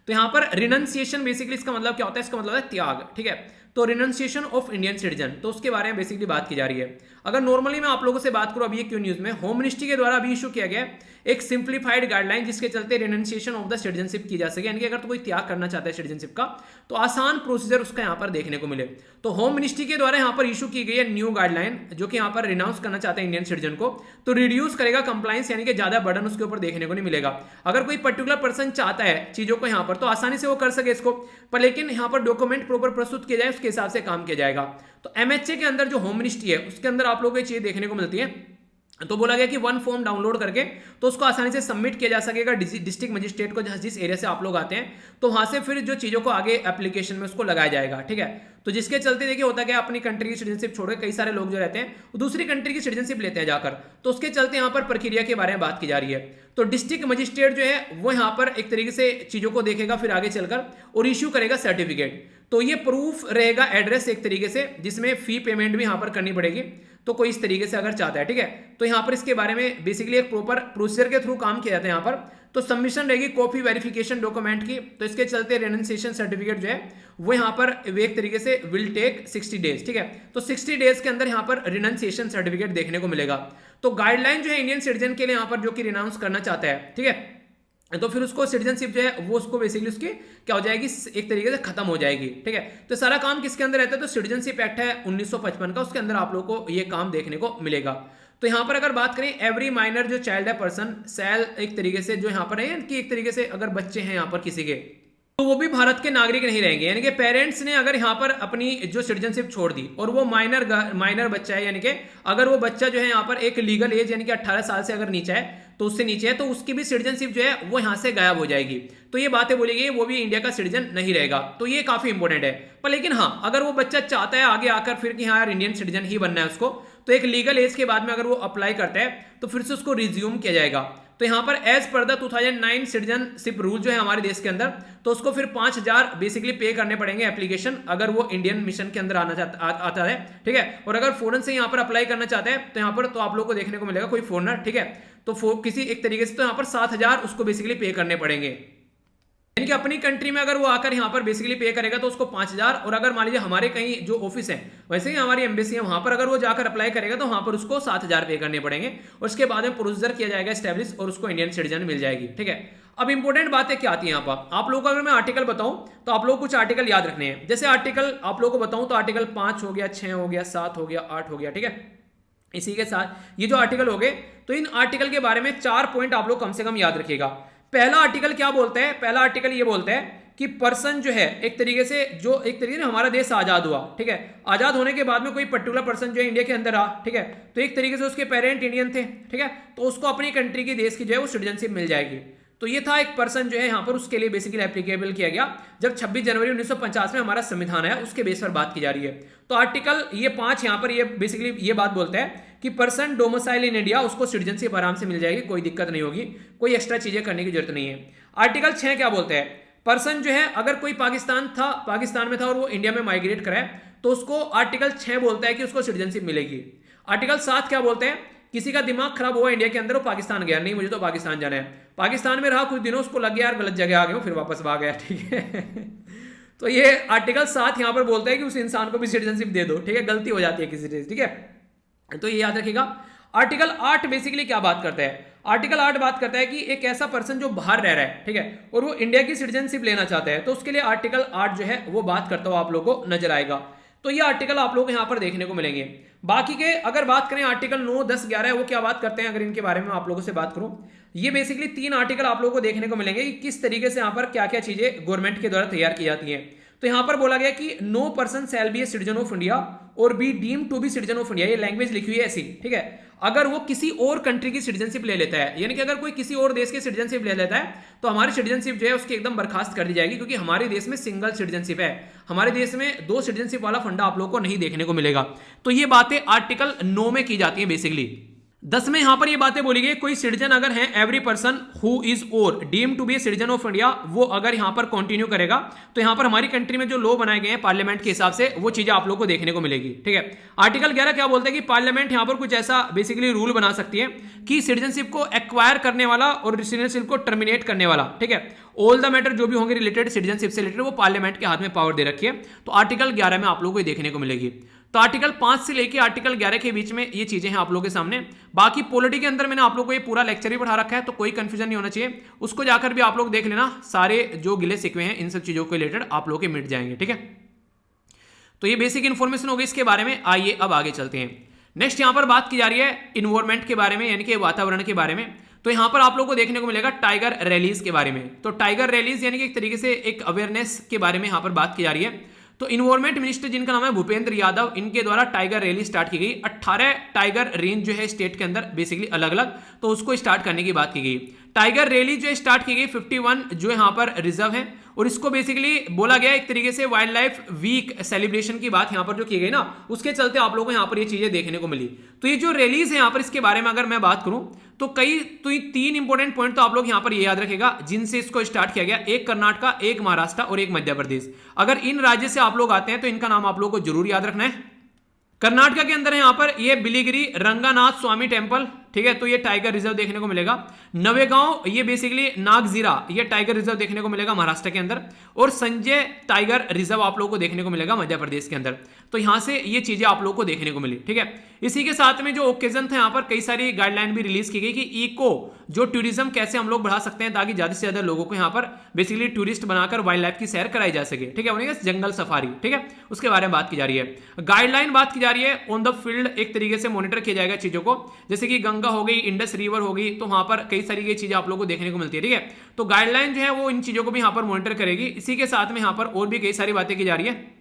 तो यहाँ पर रिनंसिएशन बेसिकली इसका मतलब क्या होता है, इसका मतलब है त्याग, ठीक है। तो रिनाउंसिएशन ऑफ इंडियन सिटीजन, तो उसके बारे में बेसिकली बात की जा रही है। अगर नॉर्मली मैं आप लोगों से बात करूं अभी क्यों न्यूज में, होम मिनिस्ट्री के द्वारा अभी इशू किया गया एक सिंप्लीफाइड गाइडलाइन जिसके चलते रिनाउंसिएशन ऑफ द सिटीजनशिप की जा सके, यानी कि अगर तो कोई त्याग करना चाहता है सिटीजनशिप का तो आसान प्रोसीजर उसका यहाँ पर देखने को मिले। तो होम मिनिस्ट्री के द्वारा यहाँ पर इशू की गई है न्यू गाइडलाइन जो कि यहाँ पर रिनाउंस करना चाहते हैं इंडियन सिटीजन को, तो रिड्यूस करेगा कंप्लायंस, यानी कि ज्यादा बर्डन उसके ऊपर देखने को नहीं मिलेगा। अगर कोई पर्टिकुलर पर्सन चाहता है चीजों को यहाँ पर तो आसानी से वो कर सके इसको, पर लेकिन यहाँ पर डॉक्यूमेंट प्रॉपर प्रस्तुत किया जाए उसके हिसाब से काम किया जाएगा। तो एमएचए के अंदर जो होम मिनिस्ट्री है उसके अंदर आप लोगों को ये चीज देखने को मिलती है। तो बोला गया कि वन फॉर्म डाउनलोड करके तो उसको आसानी से सबमिट किया जा सकेगा डिस्ट्रिक्ट मजिस्ट्रेट को जिस एरिया से आप लोग आते हैं, तो वहां से फिर जो चीजों को आगे एप्लीकेशन में उसको लगाया जाएगा। ठीक है, तो जिसके चलते देखिए होता क्या, अपनी कंट्री की सिटीजनशिप छोड़ के कई सारे लोग जो रहते हैं वो दूसरी कंट्री की सिटीजनशिप लेते हैं जाकर, तो उसके चलते यहाँ पर प्रक्रिया के बारे में बात की जा रही है। तो डिस्ट्रिक्ट मजिस्ट्रेट जो है वो यहाँ पर एक तरीके से चीजों को देखेगा फिर आगे चलकर और इश्यू करेगा सर्टिफिकेट। तो ये प्रूफ रहेगा एड्रेस एक तरीके से, जिसमें फी पेमेंट भी यहाँ पर करनी पड़ेगी, तो कोई इस तरीके से अगर चाहता है। ठीक है, तो यहाँ पर इसके बारे में बेसिकली एक प्रॉपर प्रोसीजर के थ्रू काम किया जाता है यहाँ पर। तो सबमिशन रहेगी कॉपी वेरिफिकेशन डॉक्यूमेंट की, तो इसके चलते रेनोसिएशन सर्टिफिकेट जो है वो यहाँ पर एक तरीके से विल टेक 60 डेज। ठीक है, तो 60 डेज के अंदर यहाँ पर रिनाउंसिएशन सर्टिफिकेट देखने को मिलेगा। तो गाइडलाइन जो है इंडियन सिटीजन के लिए यहाँ पर जो कि रिनाउंस करना चाहता है, ठीक है, तो फिर उसको सिटीजनशिप जो है वो उसको बेसिकली उसकी क्या हो जाएगी, एक तरीके से खत्म हो जाएगी। ठीक है, तो सारा काम किसके अंदर रहता है, तो सिटीजनशिप एक्ट है 1955 का, उसके अंदर आप लोगों को ये काम देखने को मिलेगा। तो यहाँ पर अगर बात करें एवरी माइनर जो चाइल्ड है पर्सन सेल एक तरीके से जो यहाँ पर है कि एक तरीके से अगर बच्चे हैं यहाँ पर किसी के, तो वो भी भारत के नागरिक नहीं रहेंगे। यानी कि पेरेंट्स ने अगर यहाँ पर अपनी जो सिटीजनशिप छोड़ दी और वो माइनर बच्चा है, यानी कि अगर वो बच्चा जो है यहाँ पर एक लीगल एज यानी कि 18 साल से अगर नीचे है तो उससे नीचे है, तो उसकी भी सिटीजनशिप जो है वो यहाँ से गायब हो जाएगी। तो ये बातें बोली गई, वो भी इंडिया का सिटीजन नहीं रहेगा। तो ये काफी इंपॉर्टेंट है। पर लेकिन हाँ, अगर वो बच्चा चाहता है आगे आकर फिर कि हाँ यार इंडियन सिटीजन ही बनना है उसको, तो एक लीगल एज के बाद में अगर वो अप्लाई करता है तो फिर से उसको रिज्यूम किया जाएगा। तो यहाँ पर as per the 2009 citizenship rule जो है हमारे देश के अंदर, तो उसको फिर 5000 बेसिकली पे करने पड़ेंगे एप्लीकेशन, अगर वो इंडियन मिशन के अंदर आता है। ठीक है, और अगर फॉरेन से यहाँ पर अप्लाई करना चाहते हैं तो यहाँ पर तो आप लोग को देखने को मिलेगा कोई फॉरेनर, ठीक है, तो किसी एक तरीके से तो यहाँ पर 7000 उसको बेसिकली पे करने पड़ेंगे। यानी कि अपनी कंट्री में अगर वो आकर यहाँ पर बेसिकली पे करेगा तो उसको 5000, और अगर मान लीजिए हमारे कहीं जो ऑफिस है वैसे ही हमारी एम्बेसी है वहां पर अगर वो जाकर अप्लाई करेगा तो वहां पर उसको 7000 पे करने पड़ेंगे, और उसके बाद में प्रोसीजर किया जाएगा स्टैब्लिश और उसको इंडियन सिटीजन मिल जाएगी। ठीक है, अब इंपॉर्टेंट बातें क्या आती है यहाँ पर आप लोगों को, अगर मैं आर्टिकल बताऊं तो आप लोग कुछ आर्टिकल याद रखने हैं। जैसे आर्टिकल आप लोगों को बताऊं तो आर्टिकल 5 हो गया, 6 हो गया, 7 हो गया, 8 हो गया। ठीक है, इसी के साथ ये जो आर्टिकल हो गए, तो इन आर्टिकल के बारे में 4 पॉइंट आप लोग कम से कम याद रखिएगा। पहला आर्टिकल क्या बोलता है, पहला आर्टिकल ये बोलता है कि पर्सन जो है एक तरीके से जो एक तरीके से हमारा देश आजाद हुआ, ठीक है, आजाद होने के बाद में कोई पर्टिकुलर पर्सन जो है इंडिया के अंदर आ, ठीक है, तो एक तरीके से उसके पेरेंट इंडियन थे, ठीक है, तो उसको अपनी कंट्री की देश की जो है वो सिटीजनशिप मिल जाएगी। तो ये था एक पर्सन जो है यहाँ पर उसके लिए बेसिकली एप्लीकेबल किया गया जब 26 जनवरी 1950 में हमारा संविधान आया, उसके बेस पर बात की जा रही है। तो आर्टिकल ये 5 यहाँ पर ये बेसिकली ये बात बोलता है कि पर्सन डोमिसाइल इन इंडिया उसको सिटीजनशिप आराम से मिल जाएगी, कोई दिक्कत नहीं होगी, कोई एक्स्ट्रा चीजें करने की जरूरत नहीं है। आर्टिकल 6 क्या बोलते हैं, पर्सन जो है अगर कोई पाकिस्तान में था और वो इंडिया में माइग्रेट कराए तो उसको आर्टिकल 6 बोलता है कि उसको सिटीजनशिप मिलेगी। आर्टिकल 7 क्या बोलते हैं, किसी का दिमाग खराब हुआ इंडिया के अंदर, वो पाकिस्तान गया, नहीं मुझे तो पाकिस्तान जाना है, पाकिस्तान में रहा कुछ दिनों, उसको लग गया यार गलत जगह आ गया, फिर वापस भाग गया। ठीक है तो ये आर्टिकल 7 यहाँ पर बोलता है कि उस इंसान को भी सिटीजनशिप दे दो, ठीक है, गलती हो जाती है किसी से, ठीक है, तो ये याद रखिएगा। आर्टिकल 8 बेसिकली क्या बात करता है, आर्टिकल 8 बात करता है कि एक ऐसा पर्सन जो बाहर रह रहा है, ठीक है, और वो इंडिया की सिटीजनशिप लेना चाहता है, तो उसके लिए आर्टिकल 8 जो है वो बात करता हुआ आप लोगों को नजर आएगा। तो ये आर्टिकल आप लोग यहाँ पर देखने को मिलेंगे। बाकी के अगर बात करें आर्टिकल 9, 10, 11 वो क्या बात करते हैं, अगर इनके बारे में आप लोगों से बात करूं, ये बेसिकली 3 आर्टिकल आप लोगों को देखने को मिलेंगे कि किस तरीके से यहाँ पर क्या क्या चीजें गवर्नमेंट के द्वारा तैयार की जाती हैं। तो यहाँ पर बोला गया कि no person shall be a citizen of India और be deem to be citizen of India, ये लैंग्वेज लिखी हुई है ऐसी, ठीक है, अगर वो किसी और कंट्री की सिटीजनशिप ले लेता है, यानी कि अगर कोई किसी और देश की सिटीजनशिप ले लेता है तो हमारी सिटीजनशिप जो है उसकी एकदम बर्खास्त कर दी जाएगी, क्योंकि हमारे देश में सिंगल सिटीजनशिप है, हमारे देश में 2 सिटीजनशिप वाला फंडा आप लोगों को नहीं देखने को मिलेगा। तो ये बातें आर्टिकल 9 में की जाती है बेसिकली। 10 में यहां पर ये बातें बोली गई, कोई सिटीजन अगर है, every person who is or deem to be citizen of India, वो अगर यहां पर कंटिन्यू करेगा तो यहां पर हमारी कंट्री में जो लॉ बनाए गए हैं पार्लियामेंट के हिसाब से, वो चीजें आप लोग को देखने को मिलेगी। ठीक है, आर्टिकल 11 क्या बोलते हैं कि पार्लियामेंट यहां पर कुछ ऐसा बेसिकली रूल बना सकती है कि सिटीजनशिप को एक्वायर करने वाला और सिटीजनशिप को टर्मिनेट करने वाला, ठीक है, ऑल द मैटर जो भी होंगे रिलेटेड सिटीजनशिप से रिलेटेड, वो पार्लियामेंट के हाथ में पावर दे रखी है। तो आर्टिकल 11 में आप लोगों को देखने को मिलेगी। तो आर्टिकल 5 से लेकर आर्टिकल 11 के बीच में ये चीजें हैं आप लोगों के सामने। बाकी पॉलिटी के अंदर मैंने आप लोगों को ये पूरा लेक्चर भी पढ़ा रखा है, तो कोई कंफ्यूजन नहीं होना चाहिए, उसको जाकर भी आप लोग देख लेना, सारे जो गिले सिकवे हैं इन सब चीजों के रिलेटेड आप लोग के मिट जाएंगे। ठीक है, तो ये बेसिक इंफॉर्मेशन होगी इसके बारे में। आइए अब आगे चलते हैं। नेक्स्ट यहां पर बात की जा रही है इन्वायरमेंट के बारे में, यानी कि वातावरण के बारे में। तो यहां पर आप लोगों को देखने को मिलेगा टाइगर रैलीज के बारे में। तो टाइगर रैलीज यानी कि एक तरीके से एक अवेयरनेस के बारे में यहां पर बात की जा रही है। तो इन्वायरमेंट मिनिस्टर जिनका नाम है भूपेंद्र यादव, इनके द्वारा टाइगर रैली स्टार्ट की गई। 18 टाइगर रेंज जो है स्टेट के अंदर बेसिकली अलग अलग, तो उसको स्टार्ट करने की बात की गई। टाइगर रैली जो स्टार्ट की गई 51 जो यहां पर रिजर्व है, और इसको बेसिकली बोला गया एक तरीके से वाइल्ड लाइफ वीक सेलिब्रेशन की बात यहां पर जो की गई ना, उसके चलते आप लोगों को यहां पर ये चीजें देखने को मिली। तो ये जो रैलीज है यहां पर, इसके बारे में अगर मैं बात करूं तो ये 3 इंपॉर्टेंट पॉइंट तो आप लोग यहां पर ये याद रखेगा जिनसे इसको स्टार्ट किया गया। एक कर्नाटका, एक महाराष्ट्र और एक मध्य प्रदेश। अगर इन राज्य से आप लोग आते हैं तो इनका नाम आप लोग को जरूर याद रखना है। कर्नाटका के अंदर है यहां पर ये बिलीगिरी रंगानाथ स्वामी टेम्पल, ठीक है, तो ये टाइगर रिजर्व देखने को मिलेगा। नवेगांव ये बेसिकली नागजीरा, ये टाइगर रिजर्व देखने को मिलेगा महाराष्ट्र के अंदर। और संजय टाइगर रिजर्व आप लोगों को देखने को मिलेगा मध्य प्रदेश के अंदर। तो यहां से ये चीजें आप लोगों को देखने को मिली। ठीक है, इसी के साथ में जो ओकेजन था यहां पर कई सारी गाइडलाइन भी रिलीज की गई कि इको जो टूरिज्म कैसे हम लोग बढ़ा सकते हैं ताकि ज्यादा से ज्यादा लोगों को यहां पर बेसिकली टूरिस्ट बनाकर वाइल्ड लाइफ की सैर कराई जा सके। ठीक है, उन्हें जंगल सफारी, ठीक है, उसके बारे में बात की जा रही है। गाइडलाइन बात की जा रही है ऑन द फील्ड, एक तरीके से मॉनिटर किया जाएगा चीजों को, जैसे कि गंगा हो गई, इंडस रिवर हो गई, तो वहां पर कई सारी ये चीजें आप लोगों को देखने को मिलती है। ठीक है, तो गाइडलाइन जो है वो इन चीजों को भी यहां पर मॉनिटर करेगी। इसी के साथ में यहां पर और भी कई सारी बातें की जा रही है।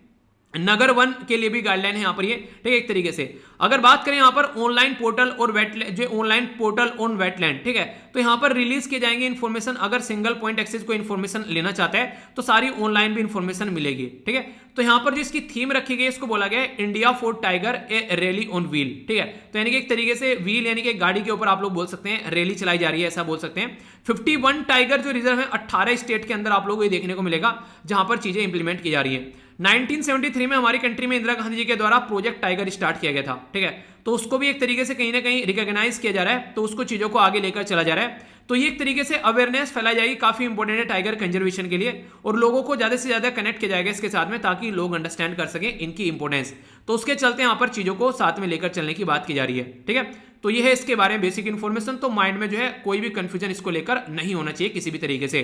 नगर वन के लिए भी गाइडलाइन है यहां पर ये, ठीक है, एक तरीके से अगर बात करें यहां पर ऑनलाइन पोर्टल और वेटलैंड, जो ऑनलाइन पोर्टल ऑन वेटलैंड, ठीक है, तो यहां पर रिलीज किए जाएंगे इन्फॉर्मेशन। अगर सिंगल पॉइंट एक्सेस को इन्फॉर्मेशन लेना चाहता है तो सारी ऑनलाइन भी इन्फॉर्मेशन मिलेगी। ठीक है, तो यहां पर जो इसकी थीम रखी गई इसको बोला गया है India for tiger A rally on wheel. ठीक है, तो यानी कि एक तरीके से व्हील यानी कि गाड़ी के ऊपर आप लोग बोल सकते हैं रैली चलाई जा रही है, ऐसा बोल सकते हैं। 51 टाइगर जो रिजर्व है 18 स्टेट के अंदर आप लोगों को ये देखने को मिलेगा जहां पर चीजें इंप्लीमेंट की जा रही है। 1973 में हमारी कंट्री में इंदिरा गांधी जी के द्वारा प्रोजेक्ट टाइगर स्टार्ट किया गया था। ठीक है, तो उसको भी एक तरीके से कहीं ना कहीं रिकॉग्नाइज किया जा रहा है, तो उसको चीजों को आगे लेकर चला जा रहा है। तो ये एक तरीके से अवेयरनेस फैलाई जाएगी, काफी इंपॉर्टेंट है टाइगर कंजर्वेशन के लिए, और लोगों को ज्यादा से ज्यादा कनेक्ट किया जाएगा इसके साथ में ताकि लोग अंडरस्टैंड कर सकें इनकी इंपॉर्टेंस। तो उसके चलते यहां पर चीजों को साथ में लेकर चलने की बात की जा रही है। ठीक है, तो ये है इसके बारे में बेसिक इन्फॉर्मेशन। तो माइंड में जो है कोई भी कंफ्यूजन इसको लेकर नहीं होना चाहिए किसी भी तरीके से।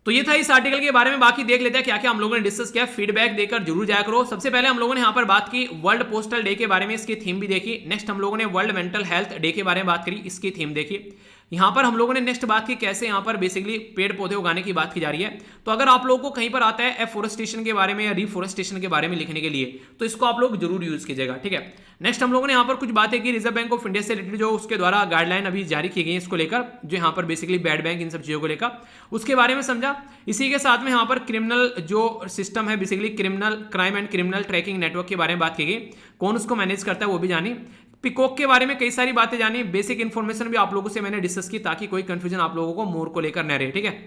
तो ये था इस आर्टिकल के बारे में। बाकी देख लेते हैं क्या क्या हम लोगों ने डिस्कस किया, फीडबैक देकर जरूर जाया करो। सबसे पहले हम लोगों ने यहाँ पर बात की वर्ल्ड पोस्टल डे के बारे में, इसकी थीम भी देखी। नेक्स्ट हम लोगों ने वर्ल्ड मेंटल हेल्थ डे के बारे में बात करी, इसकी थीम देखी। यहाँ पर हम लोगों ने नेक्स्ट बात की कैसे यहाँ पर बेसिकली पेड़ पौधे उगाने की बात की जा रही है। तो अगर आप लोगों को कहीं पर आता है एफोरेस्टेशन के बारे में या रिफोरेस्टेशन के बारे में लिखने के लिए, तो इसको आप लोग जरूर यूज कीजिएगा। ठीक है, नेक्स्ट हम लोगों ने यहाँ पर कुछ बातें की रिजर्व बैंक ऑफ इंडिया से रिलेटेड, जो उसके द्वारा गाइडलाइन अभी जारी की गई है इसको लेकर, जो यहाँ पर बेसिकली बैड बैंक इन सब चीजों को लेकर उसके बारे में समझा। इसी के साथ में यहाँ पर क्रिमिनल जो सिस्टम है basically criminal crime and criminal tracking network के बारे में बात की गई, कौन उसको मैनेज करता है वो भी जानी। पिकॉक के बारे में कई सारी बातें जानी, बेसिक इन्फॉर्मेशन भी आप लोगों से मैंने डिस्कस की ताकि कोई कंफ्यूजन आप लोगों को मोर को लेकर न रहे। ठीक है,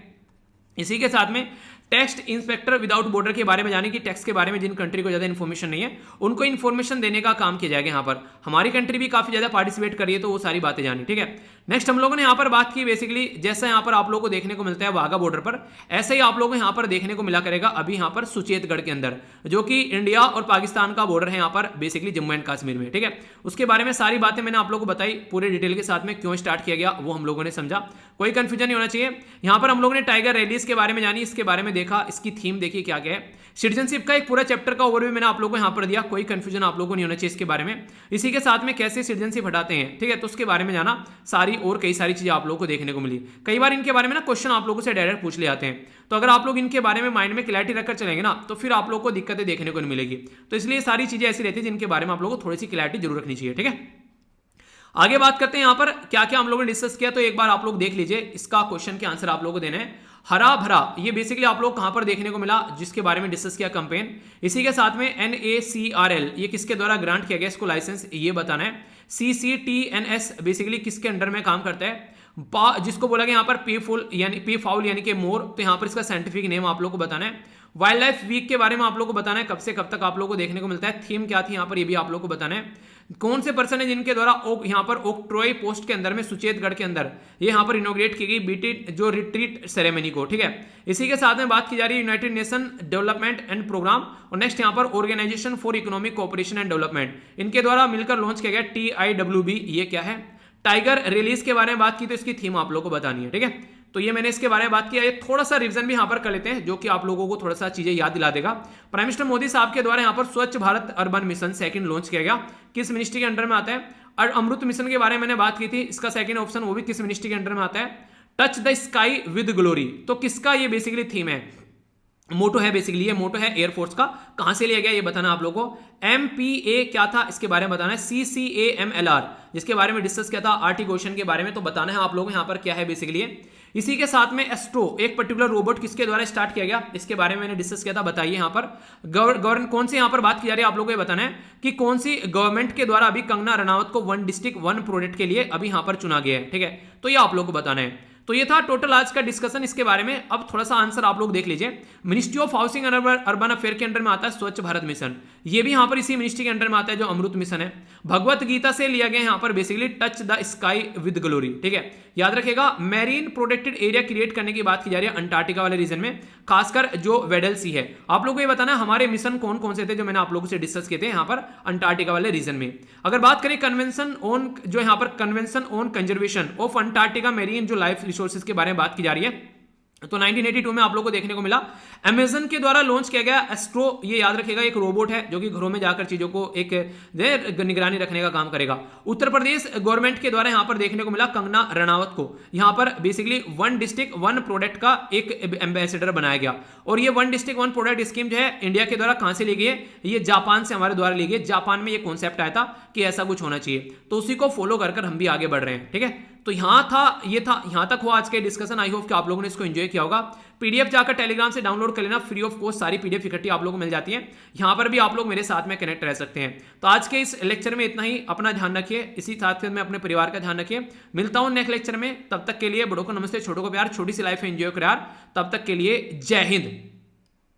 इसी के साथ में टेक्स्ट इंस्पेक्टर विदाउट बॉर्डर के बारे में जाने की टेक्स्ट के बारे में जिन कंट्री को ज्यादा इन्फॉर्मेशन नहीं है उनको इन्फॉर्मेशन देने का काम किया जाएगा। यहाँ पर हमारी कंट्री भी काफी ज्यादा पार्टिसिपेट करी है, तो वो सारी बातें जानी। ठीक है, नेक्स्ट हम लोगों ने यहाँ पर बात की बेसिकली जैसा यहाँ पर आप लोगों को देखने को मिलता है वाघा बॉर्डर पर, ऐसे ही आप लोगों को यहाँ पर देखने को मिला करेगा अभी यहाँ पर सुचेतगढ़ के अंदर, जो कि इंडिया और पाकिस्तान का बॉर्डर है यहाँ पर बेसिकली जम्मू एंड कश्मीर में। ठीक है, उसके बारे में सारी बातें मैंने आप लोगों को बताई पूरे डिटेल के साथ में, क्यों स्टार्ट किया गया वो हम लोगों ने समझा, कोई कंफ्यूजन नहीं होना चाहिए। यहाँ पर हम लोगों ने टाइगर रैलीज के बारे में जानी, इसके बारे में देखा, इसकी थीम देखिए क्या क्या है। सिटीजनशिप का एक पूरा चैप्टर का ओवरव्यू मैंने आप लोगों को यहाँ पर दिया, कोई कंफ्यूजन आप लोगों को नहीं होना चाहिए इसके बारे में। इसी के साथ में कैसे सिटीजनशिप हटाते हैं, ठीक है, तो उसके बारे में जाना, सारी और कई सारी चीजें आप लोगों को देखने को मिली। कई बार इनके बारे में ना क्वेश्चन आप लोगों से डायरेक्ट पूछ ले आते हैं, तो अगर आप लोग इनके बारे में माइंड में क्लैरिटी रखकर चलेंगे ना तो फिर आप लोगों को दिक्कतें देखने को नहीं मिलेगी। तो इसलिए सारी चीजें ऐसी रहती है जिनके बारे में आप लोगों को थोड़ी सी क्लैरिटी जरूर रखनी चाहिए। ठीक है, आगे बात करते हैं यहाँ पर क्या क्या हम लोगों ने डिस्कस किया, तो एक बार आप लोग देख लीजिए, इसका क्वेश्चन के आंसर आप लोगों को देना है। हरा भरा ये बेसिकली आप लोग कहां पर देखने को मिला, जिसके बारे में डिस्कस किया कैंपेन। इसी के साथ में NACRL ये किसके द्वारा ग्रांट किया गया इसको लाइसेंस, ये बताना है। CCTNS बेसिकली किसके अंडर में काम करता है, जिसको बोला गया यहाँ पर पे फाउल यानी कि मोर, तो यहाँ पर इसका साइंटिफिक नेम आप लोगों को बताना है। वाइल्ड लाइफ वीक के बारे में आप लोगों को बताना है, कब से कब तक आप लोगों को देखने को मिलता है, थीम क्या थी यहाँ पर ये भी आप लोगों को बताना है। कौन से पर्सन है जिनके द्वारा यहाँ पर ओक्ट्रॉय पोस्ट के अंदर में सुचेतगढ़ के अंदर ये यहाँ पर इनोग्रेट की गई बीटी जो रिट्रीट सेरेमनी को, ठीक है। इसी के साथ में बात की जा रही है United Nation Development and Programme, और नेक्स्ट यहाँ पर Organisation for Economic Cooperation and Development, इनके द्वारा मिलकर लॉन्च किया गया TIWB, ये क्या है। टाइगर रिलीज के बारे में बात की तो इसकी थीम आप लोगों को बतानी है, ठीक है। तो ये मैंने इसके बारे में बात किया, ये थोड़ा सा रिवीजन भी यहाँ पर कर लेते हैं जो कि आप लोगों को थोड़ा सा चीजें याद दिला देगा। प्राइम मिनिस्टर मोदी साहब के द्वारा यहाँ पर स्वच्छ Bharat urban mission second launch किया गया, किस मिनिस्ट्री के अंडर में आता है। और अमृत मिशन के बारे में मैंने बात की थी, इसका सेकंड ऑप्शन वो भी किस मिनिस्ट्री के अंडर में आता है। Touch the sky with glory, तो किसका ये बेसिकली थीम है, मोटो है बेसिकली, ये मोटो है एयरफोर्स का, कहां से लिया गया ये बताना आप लोगों को। MPA क्या था इसके बारे में बताना है। CCAMLR जिसके बारे में डिस्कस किया था आर्टिक ओशन के बारे में, तो बताना है आप लोगों को यहाँ पर क्या है बेसिकली। इसी के साथ में एस्ट्रो एक पर्टिकुलर रोबोट किसके द्वारा स्टार्ट किया गया, इसके बारे में मैंने डिस्कस किया था, बताइए यहाँ पर। गवर्न कौन से यहाँ पर बात की जा रही है आप लोगों को ये बताना है कि कौन सी गवर्नमेंट के द्वारा अभी कंगना रनावत को 1 डिस्ट्रिक्ट 1 प्रोडक्ट के लिए अभी यहाँ पर चुना गया है, ठीक है। तो ये आप लोग को बताना है। तो ये था टोटल आज का डिस्कशन इसके बारे में। अब थोड़ा सा आंसर आप लोग देख लीजिए। Ministry of housing and urban affair के अंडर में आता है स्वच्छ भारत मिशन, ये भी यहाँ पर इसी मिनिस्ट्री के अंडर में आता है जो अमृत मिशन है। भगवत गीता से लिया गया यहाँ पर basically touch the sky with glory, ठीक है। याद रखिएगा मैरीन प्रोटेक्टेड एरिया क्रिएट करने की बात की जा रही है अंटार्कटिका वाले रीजन में, खासकर जो वेडल सी है। आप लोगों को ये बताना हमारे मिशन कौन कौन से थे जो मैंने आप लोगों से डिस्कस किए थे यहाँ पर अंटार्कटिका वाले रीजन में। अगर बात करें कन्वेंशन ऑन जो यहाँ पर convention on conservation of Antarctica marine जो लाइफ रिसोर्सेज के बारे में बात की जा रही है, तो 1982 में आप लोगों को देखने को मिला। अमेजन के द्वारा लॉन्च किया गया एस्ट्रो, ये याद रखिएगा एक रोबोट है जो कि घरों में जाकर चीजों को एक निगरानी रखने का काम करेगा। उत्तर प्रदेश गवर्नमेंट के द्वारा यहां पर देखने को मिला कंगना रनावत को यहां पर बेसिकली 1 डिस्ट्रिक्ट 1 प्रोडक्ट का एक एम्बेसडर बनाया गया। और ये 1 डिस्ट्रिक्ट 1 प्रोडक्ट स्कीम जो है इंडिया के द्वारा कहां से ली गई है, ये जापान से हमारे द्वारा ली गई। जापान में ये कॉन्सेप्ट आया था कि ऐसा कुछ होना चाहिए, तो उसी को फॉलो कर हम भी आगे बढ़ रहे हैं, ठीक है। तो यहां तक हुआ आज के डिस्कशन। आई होप कि आप लोगों ने इसको एंजॉय किया होगा। पीडीएफ जाकर टेलीग्राम से डाउनलोड कर लेना, फ्री ऑफ कॉस्ट सारी पीडीएफ इकट्ठी आप लोगों को मिल जाती है। यहां पर भी आप लोग मेरे साथ में कनेक्ट रह सकते हैं। तो आज के इस लेक्चर में इतना ही। अपना ध्यान रखिए, इसी साथ में अपने परिवार का ध्यान रखिए। मिलता हूं नेक्स्ट लेक्चर में, तब तक के लिए बड़ों को नमस्ते, छोटों को प्यार, छोटी सी लाइफ एंजॉय करो यार। तब तक के लिए जय हिंद।